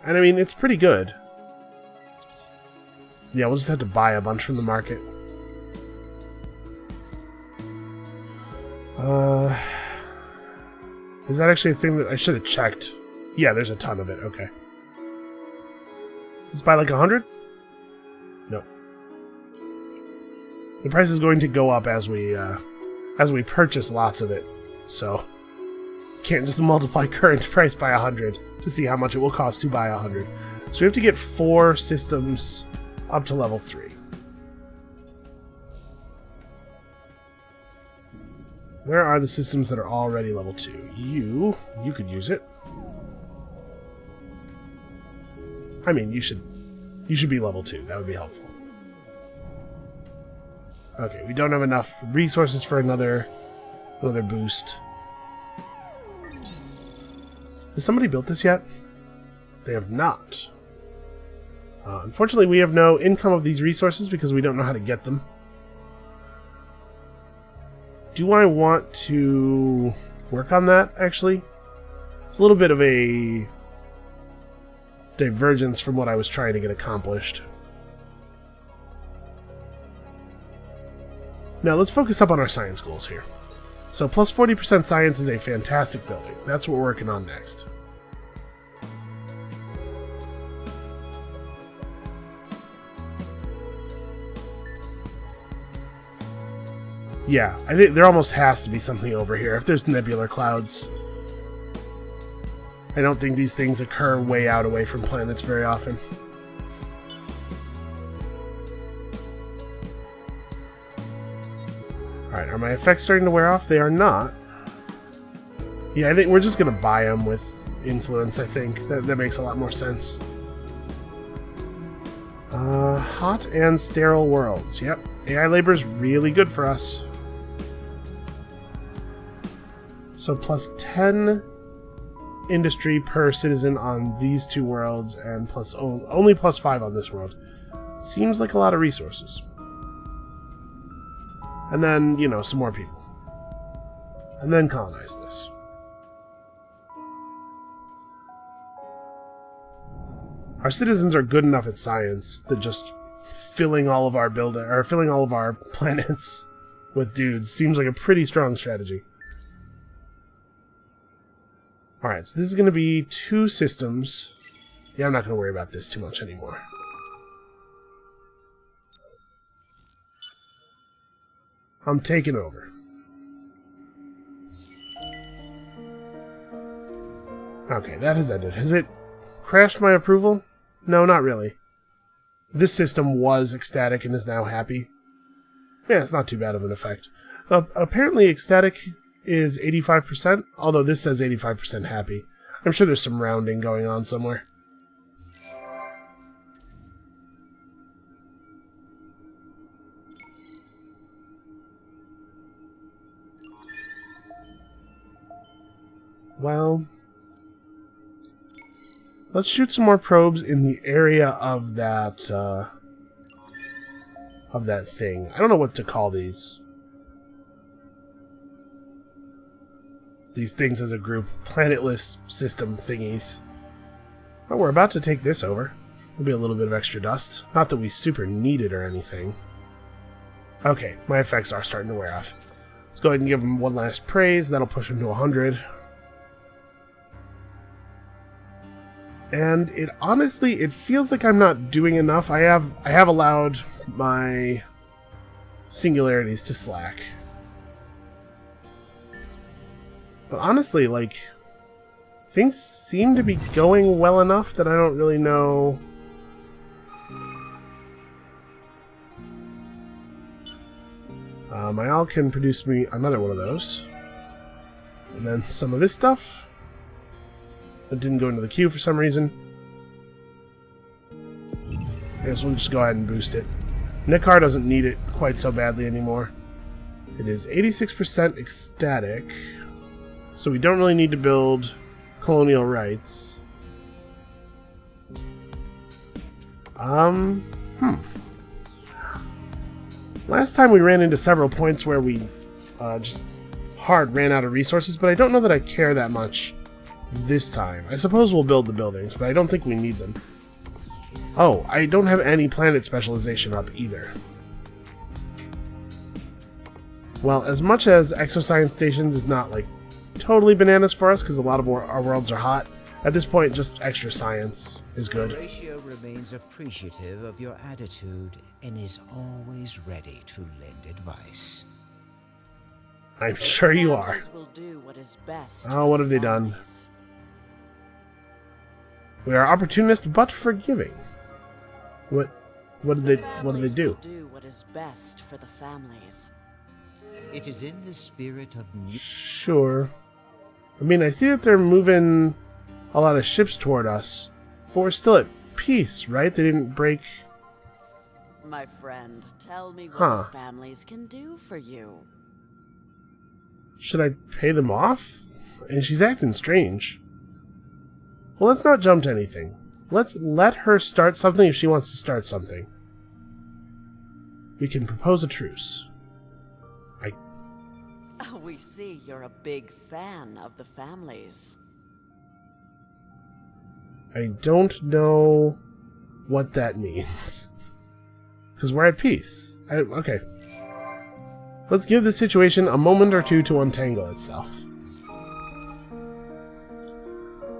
And, I mean, it's pretty good. Yeah, we'll just have to buy a bunch from the market. Is that actually a thing that I should have checked? Yeah, there's a ton of it. Okay. Let's buy like 100? No. The price is going to go up as we purchase lots of it. So, can't just multiply current price by 100 to see how much it will cost to buy 100. So we have to get 4 systems up to level 3. Where are the systems that are already level 2? You could use it. I mean, you should be level 2. That would be helpful. Okay, we don't have enough resources for another boost. Has somebody built this yet? They have not. Unfortunately, we have no income of these resources because we don't know how to get them. Do I want to work on that, actually? It's a little bit of a divergence from what I was trying to get accomplished. Now, let's focus up on our science goals here. So, plus 40% science is a fantastic building. That's what we're working on next. Yeah, I think there almost has to be something over here if there's nebular clouds. I don't think these things occur way out away from planets very often. Alright, are my effects starting to wear off? They are not. Yeah, I think we're just going to buy them with influence, I think. That makes a lot more sense. Hot and sterile worlds. Yep, AI labor is really good for us. So plus 10 industry per citizen on these two worlds, and plus only plus 5 on this world. Seems like a lot of resources. And then, you know, some more people. And then colonize this. Our citizens are good enough at science that just filling all of our planets with dudes seems like a pretty strong strategy. Alright, so this is going to be 2 systems. Yeah, I'm not going to worry about this too much anymore. I'm taking over. Okay, that has ended. Has it crashed my approval? No, not really. This system was ecstatic and is now happy. Yeah, it's not too bad of an effect. Apparently ecstatic is 85%, although this says 85% happy. I'm sure there's some rounding going on somewhere. Well, let's shoot some more probes in the area of that thing. I don't know what to call these. These things as a group. Planetless system thingies. Well, we're about to take this over. There'll be a little bit of extra dust. Not that we super need it or anything. Okay, my effects are starting to wear off. Let's go ahead and give them one last praise. That'll push them to 100. And it honestly, it feels like I'm not doing enough. I have allowed my singularities to slack. But honestly, like, things seem to be going well enough that I don't really know. My owl can produce me another one of those. And then some of this stuff. It didn't go into the queue for some reason. I guess we'll just go ahead and boost it. Nikar doesn't need it quite so badly anymore. It is 86% ecstatic. So we don't really need to build colonial rights. Last time we ran into several points where we just hard ran out of resources, but I don't know that I care that much this time. I suppose we'll build the buildings, but I don't think we need them. Oh, I don't have any planet specialization up either. Well, as much as exoscience stations is not, like, totally bananas for us, because a lot of our worlds are hot, at this point, just extra science is good. Horatio remains appreciative of your attitude and is always ready to lend advice. I'm sure you are. Will do what is best. Oh, what have they done? We are opportunist but forgiving. What did they do? Do what is best for the families. It is in the spirit of Sure. I mean, I see that they're moving a lot of ships toward us, but we're still at peace, right? They didn't break. My friend, tell me what the families can do for you. Should I pay them off? And she's acting strange. Well, let's not jump to anything. Let's let her start something if she wants to start something. We can propose a truce. We see you're a big fan of the families. I don't know what that means. Because we're at peace. Okay. Let's give the situation a moment or two to untangle itself.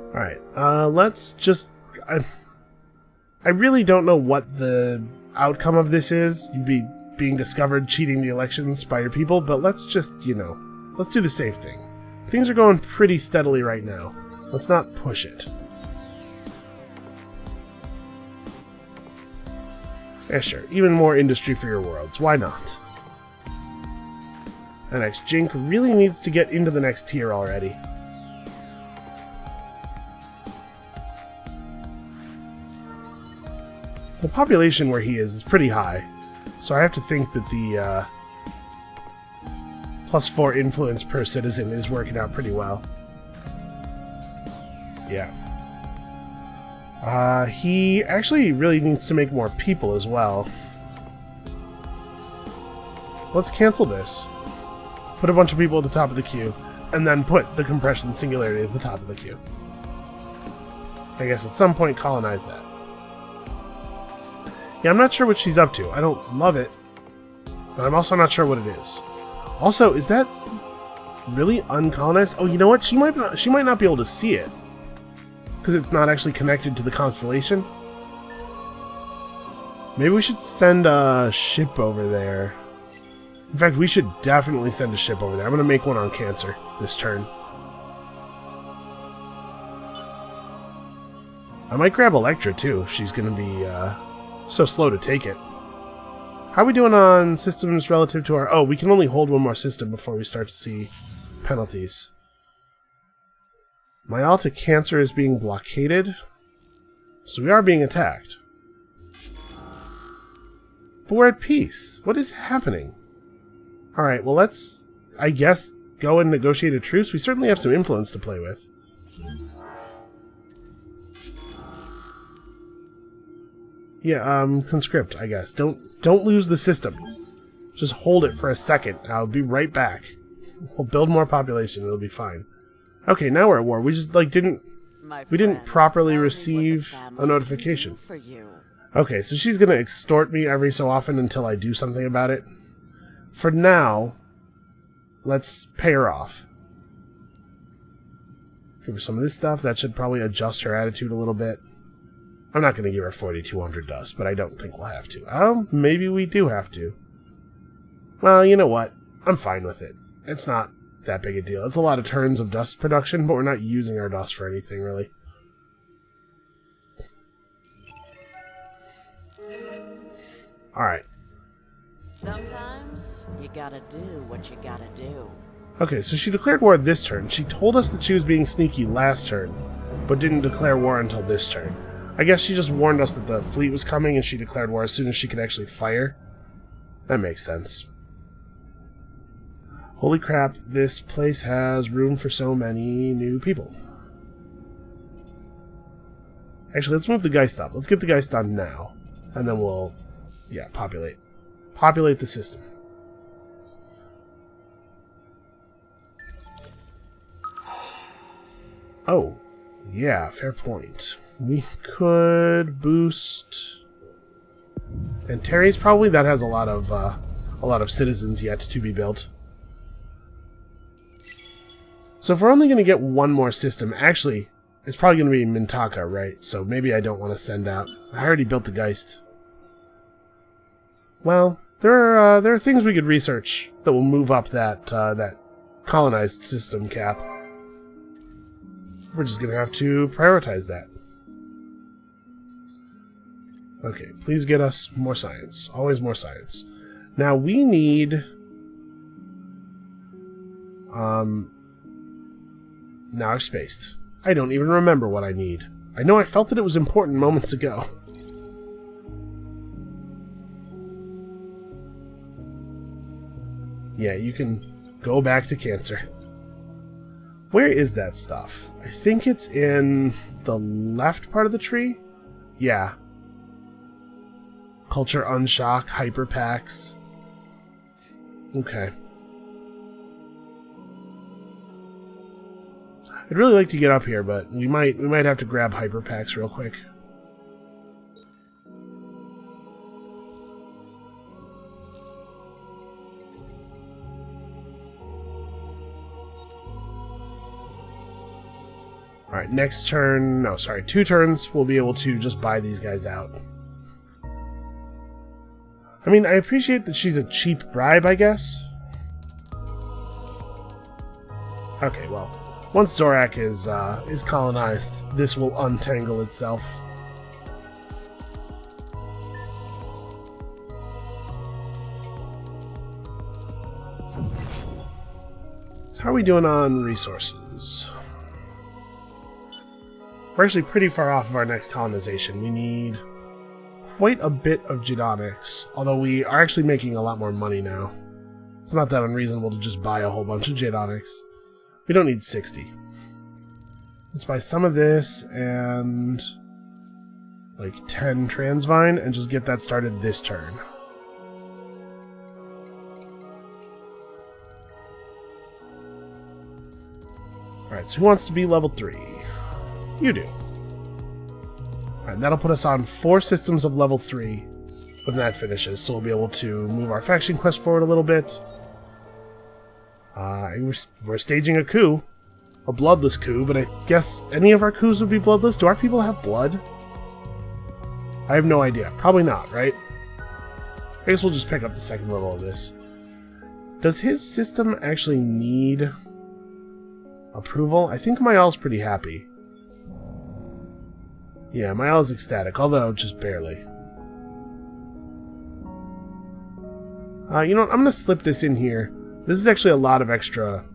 Alright, let's just... I really don't know what the outcome of this is. You'd be being discovered cheating the elections by your people, but let's just, you know, let's do the safe thing. Things are going pretty steadily right now. Let's not push it. Yeah, sure. Even more industry for your worlds. Why not? The next Jink really needs to get into the next tier already. The population where he is pretty high. So I have to think that the +4 influence per citizen is working out pretty well. Yeah. He actually really needs to make more people as well. Let's cancel this. Put a bunch of people at the top of the queue, and then put the compression singularity at the top of the queue. I guess at some point colonize that. Yeah, I'm not sure what she's up to. I don't love it, but I'm also not sure what it is. Also, is that really uncolonized? Oh, you know what? She might not be able to see it because it's not actually connected to the constellation. Maybe we should send a ship over there. In fact, we should definitely send a ship over there. I'm going to make one on Cancer this turn. I might grab Electra, too, if she's going to be so slow to take it. How are we doing on systems relative to our... Oh, we can only hold one more system before we start to see penalties. My Alta Cancer is being blockaded. So we are being attacked. But we're at peace. What is happening? Alright, well let's, I guess, go and negotiate a truce. We certainly have some influence to play with. Yeah, conscript, I guess. Don't lose the system. Just hold it for a second. I'll be right back. We'll build more population. It'll be fine. Okay, now we're at war. We just, like, didn't properly receive a notification. Okay, so she's gonna extort me every so often until I do something about it. For now, let's pay her off. Give her some of this stuff. That should probably adjust her attitude a little bit. I'm not going to give her 4,200 dust, but I don't think we'll have to. Maybe we do have to. Well, you know what? I'm fine with it. It's not that big a deal. It's a lot of turns of dust production, but we're not using our dust for anything, really. Alright. Sometimes you gotta do what you gotta do. Okay, so she declared war this turn. She told us that she was being sneaky last turn, but didn't declare war until this turn. I guess she just warned us that the fleet was coming and she declared war as soon as she could actually fire. That makes sense. Holy crap, this place has room for so many new people. Actually, let's move the Geist up. Let's get the Geist on now. And then we'll, yeah, populate. Populate the system. Oh, yeah, fair point. We could boost... And Terry's probably, that has a lot of citizens yet to be built. So if we're only going to get one more system, actually, it's probably going to be Mintaka, right? So maybe I don't want to send out... I already built the Geist. Well, there are things we could research that will move up that that colonized system cap. We're just going to have to prioritize that. Okay, please get us more science. Always more science. Now we need... Now I've spaced. I don't even remember what I need. I know I felt that it was important moments ago. Yeah, you can go back to Cancer. Where is that stuff? I think it's in the left part of the tree? Yeah. Culture Unshock, Hyperpacks. Okay. I'd really like to get up here, but we might have to grab Hyperpacks real quick. Alright, next turn... No, sorry, 2 turns, we'll be able to just buy these guys out. I mean, I appreciate that she's a cheap bribe, I guess. Okay, well, once Zorak is colonized, this will untangle itself. So how are we doing on resources? We're actually pretty far off of our next colonization. We need quite a bit of genomics, although we are actually making a lot more money now. It's not that unreasonable to just buy a whole bunch of genomics. We don't need 60. Let's buy some of this and like 10 transvine and just get that started this turn. Alright, so who wants to be level 3? You do. Alright, that'll put us on 4 systems of level 3 when that finishes, so we'll be able to move our faction quest forward a little bit. We're staging a coup. A bloodless coup, but I guess any of our coups would be bloodless. Do our people have blood? I have no idea. Probably not, right? I guess we'll just pick up the second level of this. Does his system actually need approval? I think Mayal's pretty happy. Yeah, Mayal's ecstatic, although just barely. You know what? I'm going to slip this in here. This is actually a lot of extra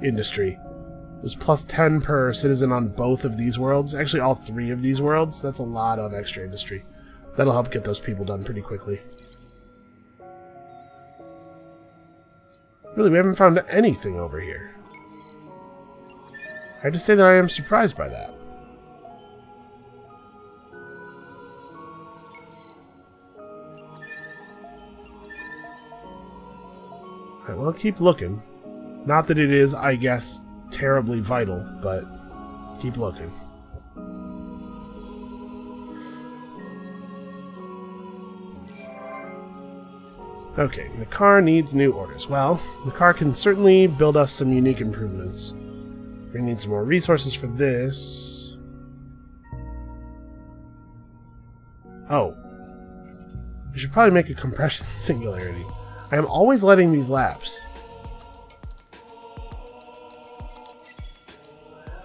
industry. There's plus 10 per citizen on both of these worlds. Actually, all 3 of these worlds. That's a lot of extra industry. That'll help get those people done pretty quickly. Really, we haven't found anything over here. I have to say that I am surprised by that. Alright, well, keep looking. Not that it is, I guess, terribly vital, but keep looking. Okay, the car needs new orders. Well, the car can certainly build us some unique improvements. We need some more resources for this. Oh. We should probably make a compression singularity. I am always letting these lapse.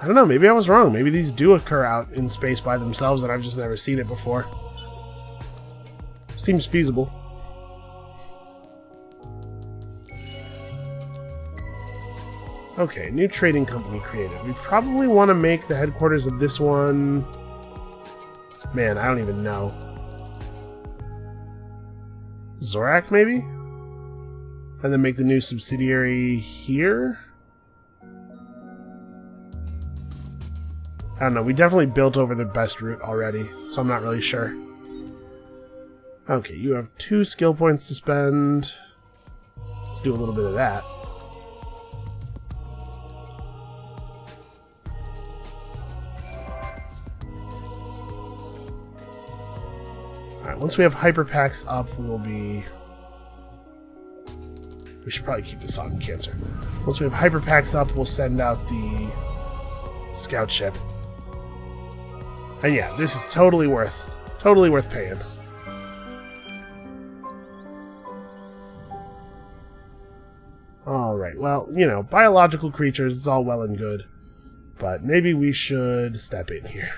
I don't know, maybe I was wrong. Maybe these do occur out in space by themselves and I've just never seen it before. Seems feasible. Okay, new trading company created. We probably want to make the headquarters of this one... Man, I don't even know. Zorak, maybe? And then make the new subsidiary here? I don't know, we definitely built over the best route already, so I'm not really sure. Okay, you have 2 skill points to spend. Let's do a little bit of that. Alright, once we have hyper packs up, we'll be... We should probably keep this on Cancer. Once we have hyper packs up, we'll send out the scout ship. And yeah, this is totally worth paying. Alright, well, you know, biological creatures is all well and good. But maybe we should step in here.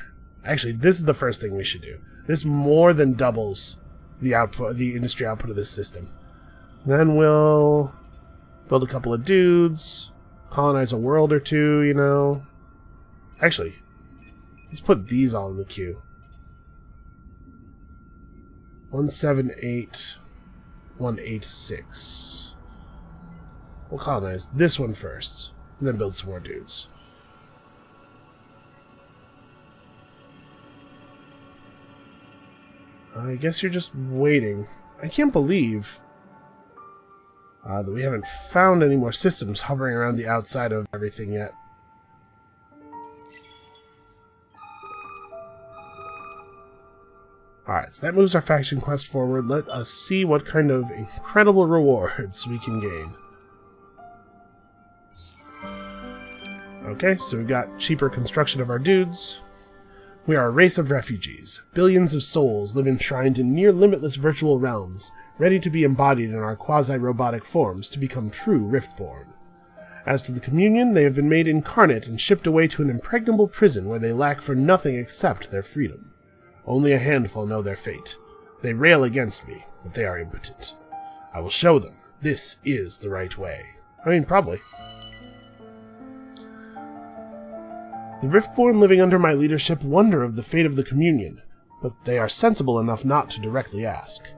Actually, this is the first thing we should do. This more than doubles the output, the industry output of this system. Then we'll build a couple of dudes, colonize a world or two, you know. Actually, let's put these all in the queue. 178, 186. We'll colonize this one first, and then build some more dudes. I guess you're just waiting. I can't believe that we haven't found any more systems hovering around the outside of everything yet. Alright, so that moves our faction quest forward. Let us see what kind of incredible rewards we can gain. Okay, so we've got cheaper construction of our dudes. We are a race of refugees. Billions of souls live enshrined in near-limitless virtual realms, ready to be embodied in our quasi-robotic forms to become true Riftborn. As to the communion, they have been made incarnate and shipped away to an impregnable prison where they lack for nothing except their freedom. Only a handful know their fate. They rail against me, but they are impotent. I will show them this is the right way. I mean, probably. The Riftborn living under my leadership wonder of the fate of the communion. but they are sensible enough not to directly ask.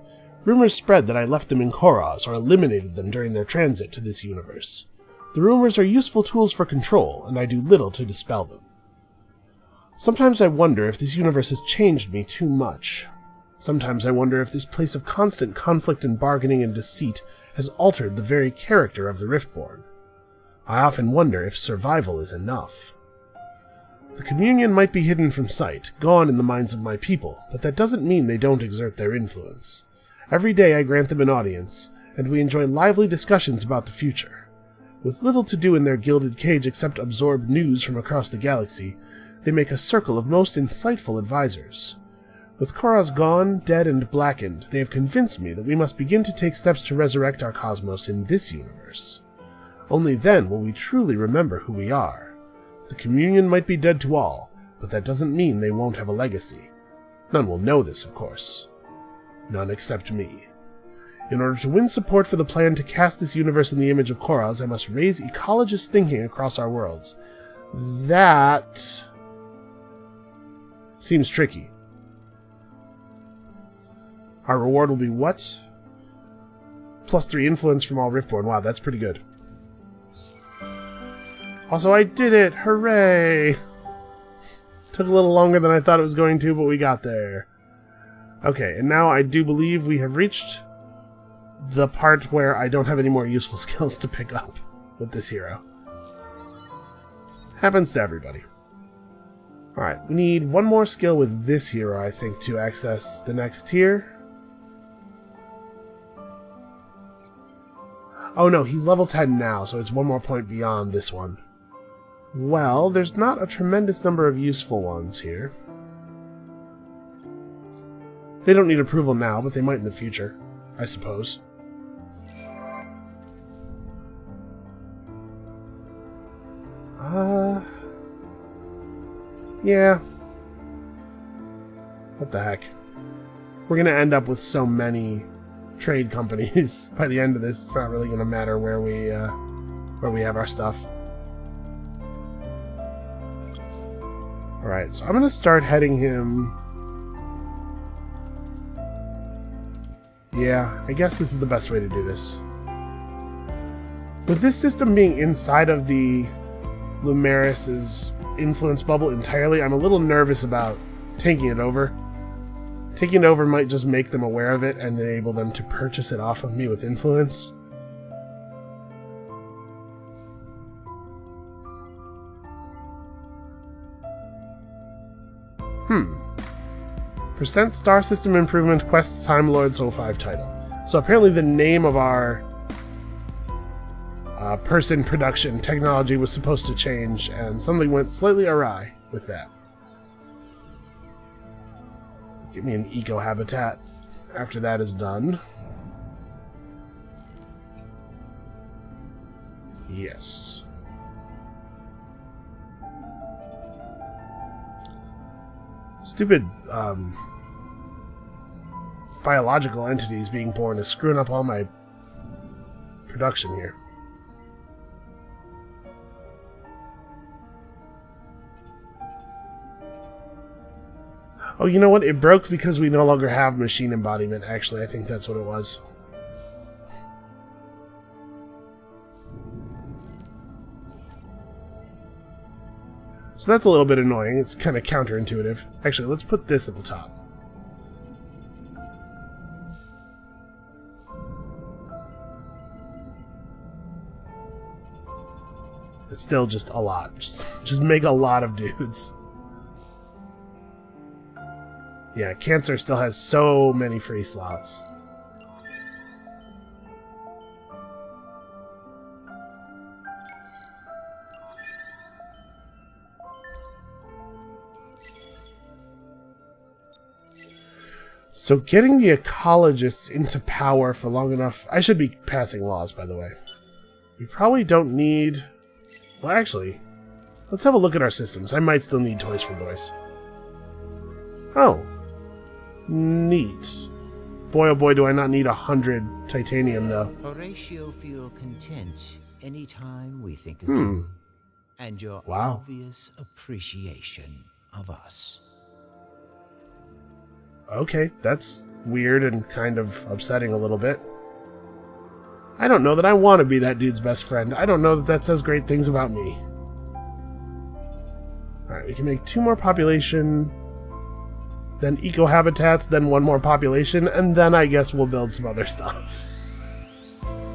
Rumors spread that I left them in Koraz or eliminated them during their transit to this universe. The rumors are useful tools for control, and I do little to dispel them. Sometimes I wonder if this universe has changed me too much. Sometimes I wonder if this place of constant conflict and bargaining and deceit has altered the very character of the Riftborn. I often wonder if survival is enough. The Communion might be hidden from sight, gone in the minds of my people, but that doesn't mean they don't exert their influence. Every day I grant them an audience, and we enjoy lively discussions about the future. With little to do in their gilded cage except absorb news from across the galaxy, they make a circle of most insightful advisors. With Koraz gone, dead, and blackened, they have convinced me that we must begin to take steps to resurrect our cosmos in this universe. Only then will we truly remember who we are. The Communion might be dead to all, but that doesn't mean they won't have a legacy. None will know this, of course. None except me. In order to win support for the plan to cast this universe in the image of Koraz, I must raise ecologist thinking across our worlds. That seems tricky. Our reward will be what? +3 influence from all Riftborn. Wow, that's pretty good. Also, I did it! Hooray! Took a little longer than I thought it was going to, but we got there. Okay, and now I do believe we have reached the part where I don't have any more useful skills to pick up with this hero. Happens to everybody. Alright, we need one more skill with this hero, I think, to access the next tier. Oh no, he's level 10 now, so it's one more point beyond this one. Well, there's not a tremendous number of useful ones here. They don't need approval now, but they might in the future, I suppose. Yeah. What the heck? We're gonna end up with so many trade companies by the end of this. It's not really gonna matter where we have our stuff. Alright, so I'm gonna start heading him. Yeah, I guess this is the best way to do this. With this system being inside of the Lumeris's influence bubble entirely, I'm a little nervous about taking it over. Taking it over might just make them aware of it and enable them to purchase it off of me with influence. Percent Star System Improvement Quest Time Lords 05 title. So apparently the name of our person production technology was supposed to change, and something went slightly awry with that. Give me an eco-habitat after that is done. Yes. Stupid, biological entities being born is screwing up all my production here. Oh, you know what? It broke because we no longer have machine embodiment, actually. I think that's what it was. So that's a little bit annoying. It's kind of counterintuitive. Actually, let's put this at the top. It's still just a lot. Just make a lot of dudes. Yeah, Cancer still has so many free slots. So getting the ecologists into power for long enough... I should be passing laws, by the way. We probably don't need... Well, actually, let's have a look at our systems. I might still need Toys for Boys. Oh. Neat. Boy, oh boy, do I not need 100 titanium, though. Horatio feel content anytime we think of you and your obvious appreciation of us. Okay, that's weird and kind of upsetting a little bit. I don't know that I want to be that dude's best friend. I don't know that that says great things about me. Alright, we can make 2 more population, then eco-habitats, then 1 more population, and then I guess we'll build some other stuff.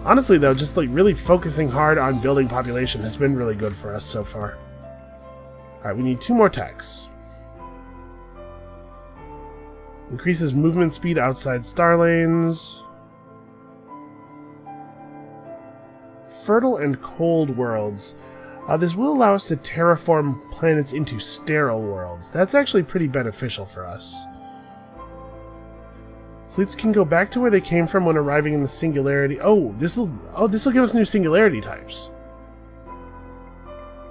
Honestly, though, just like really focusing hard on building population has been really good for us so far. Alright, we need 2 more techs. Increases movement speed outside star lanes. Fertile and cold worlds. This will allow us to terraform planets into sterile worlds. That's actually pretty beneficial for us. Fleets can go back to where they came from when arriving in the singularity. This'll give us new singularity types.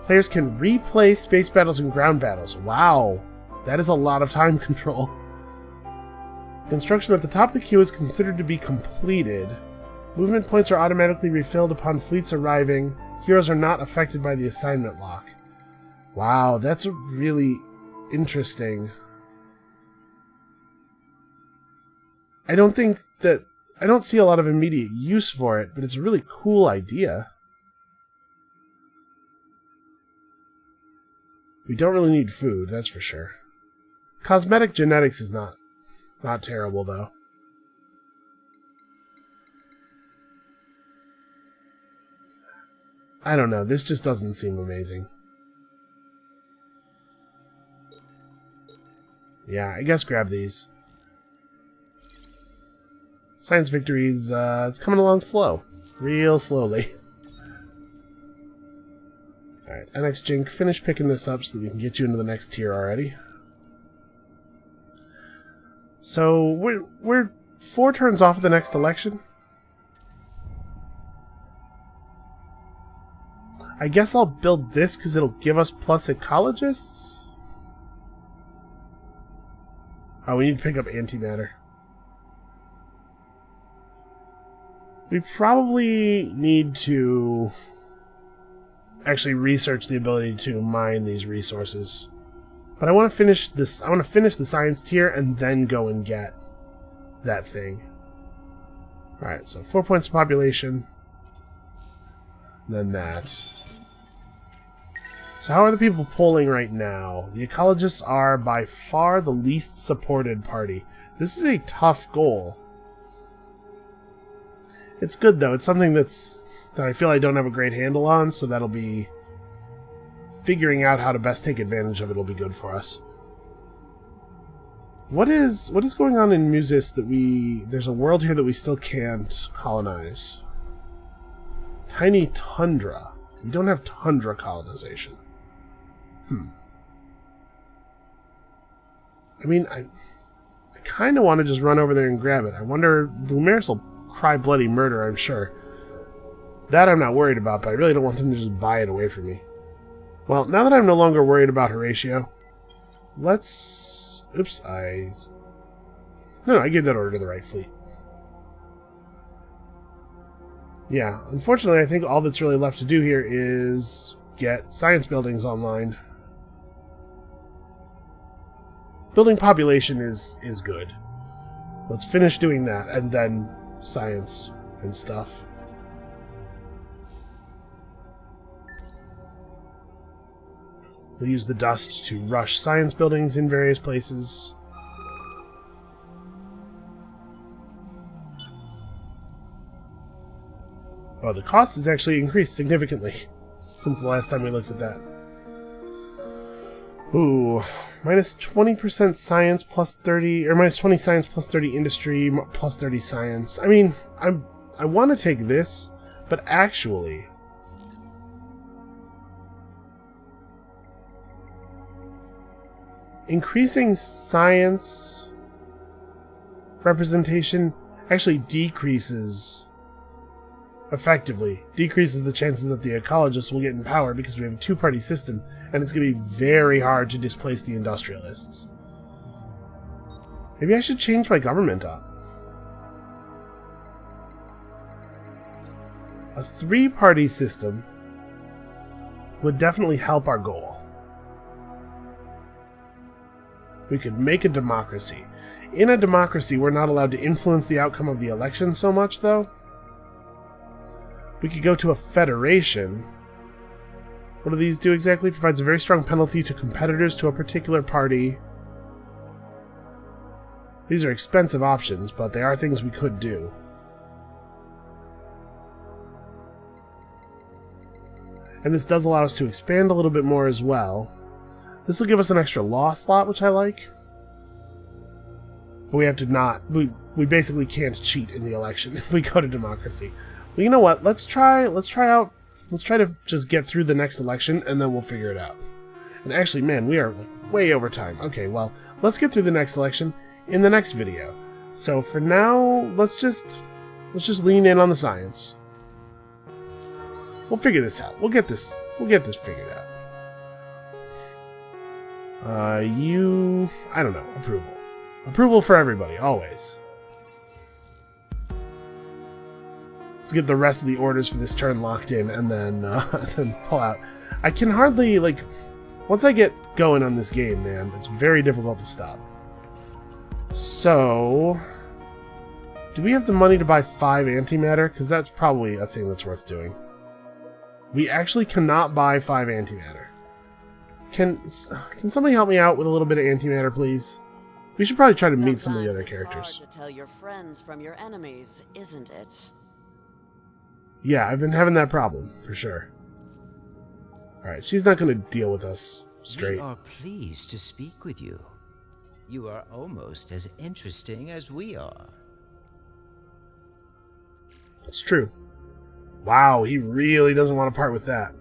Players can replay space battles and ground battles. Wow, that is a lot of time control. Construction at the top of the queue is considered to be completed. Movement points are automatically refilled upon fleets arriving. Heroes are not affected by the assignment lock. Wow, that's really interesting. I don't see a lot of immediate use for it, but it's a really cool idea. We don't really need food, that's for sure. Cosmetic genetics is not terrible, though. I don't know, this just doesn't seem amazing. Yeah, I guess grab these. Science victories, it's coming along slow. Real slowly. Alright, NX Jink, finish picking this up so that we can get you into the next tier already. So, we're 4 turns off of the next election? I guess I'll build this because it'll give us plus ecologists? Oh, we need to pick up antimatter. We probably need to actually research the ability to mine these resources. But I want to finish this. I want to finish the science tier and then go and get that thing. Alright, so 4 points of population. Then that. So how are the people polling right now? The ecologists are by far the least supported party. This is a tough goal. It's good though. It's something that I feel I don't have a great handle on, so that'll be figuring out how to best take advantage of it will be good for us. What is going on in Musis that there's a world here that we still can't colonize? Tiny tundra. We don't have tundra colonization. I mean, I kind of want to just run over there and grab it. I wonder, Lumeris will cry bloody murder, I'm sure. That I'm not worried about, but I really don't want them to just buy it away from me. Well, now that I'm no longer worried about Horatio, let's... Oops, No, I gave that order to the right fleet. Yeah, unfortunately, I think all that's really left to do here is get science buildings online. Building population is good. Let's finish doing that, and then science and stuff. We'll use the dust to rush science buildings in various places. Oh, the cost has actually increased significantly since the last time we looked at that. Ooh, minus 20% science plus 30, or minus 20 science plus 30 industry plus 30 science. I mean, I want to take this, but actually... increasing science representation actually decreases the chances that the ecologists will get in power because we have a two-party system, and it's going to be very hard to displace the industrialists. Maybe I should change my government up. A three-party system would definitely help our goal. We could make a democracy. In a democracy, we're not allowed to influence the outcome of the election so much, though. We could go to a federation. What do these do exactly? Provides a very strong penalty to competitors to a particular party. These are expensive options, but they are things we could do. And this does allow us to expand a little bit more as well. This will give us an extra law slot, which I like. But we have to not... We basically can't cheat in the election if we go to democracy. Well, you know what? Let's try to just get through the next election, and then we'll figure it out. And actually, man, we are like way over time. Okay, well, let's get through the next election in the next video. So for now, let's just lean in on the science. We'll figure this out. We'll get this figured out. I don't know, approval. Approval for everybody, always. Let's get the rest of the orders for this turn locked in, and then then pull out. I can hardly, like, once I get going on this game, man, it's very difficult to stop. So, do we have the money to buy 5 antimatter? Because that's probably a thing that's worth doing. We actually cannot buy 5 antimatter. Can somebody help me out with a little bit of antimatter, please? We should probably try to meet some of the other characters. It's hard to tell your friends from your enemies, isn't it? Yeah, I've been having that problem, for sure. Alright, she's not going to deal with us straight. We are pleased to speak with you. You are almost as interesting as we are. It's true. Wow, he really doesn't want to part with that.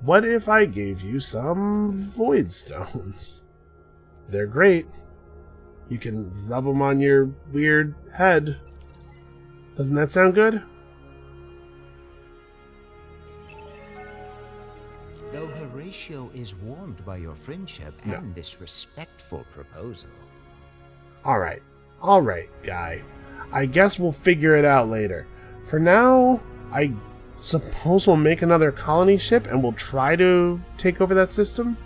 What if I gave you some void stones? They're great. You can rub them on your weird head. Doesn't that sound good? Though Horatio is warmed by your friendship and this respectful proposal. Alright, guy. I guess we'll figure it out later. For now, I suppose we'll make another colony ship and we'll try to take over that system.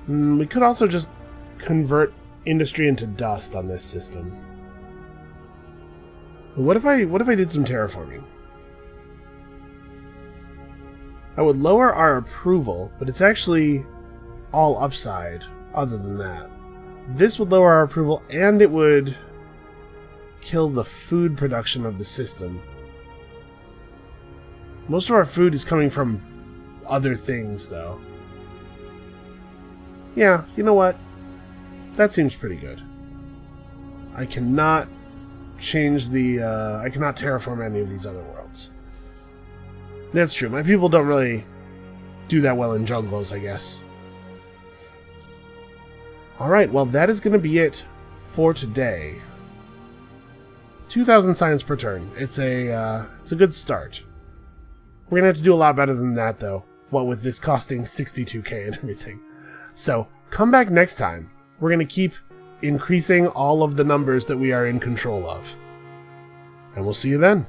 We could also just convert industry into dust on this system. What if I did some terraforming? I would lower our approval, but it's actually all upside other than that. This would lower our approval and it would kill the food production of the system. Most of our food is coming from other things, though. Yeah, you know what? That seems pretty good. I cannot change the, I cannot terraform any of these other worlds. That's true. My people don't really do that well in jungles, I guess. Alright, well, that is going to be it for today. 2,000 science per turn. It's a good start. We're going to have to do a lot better than that, though. What with this costing 62k and everything. So, come back next time. We're going to keep increasing all of the numbers that we are in control of. And we'll see you then.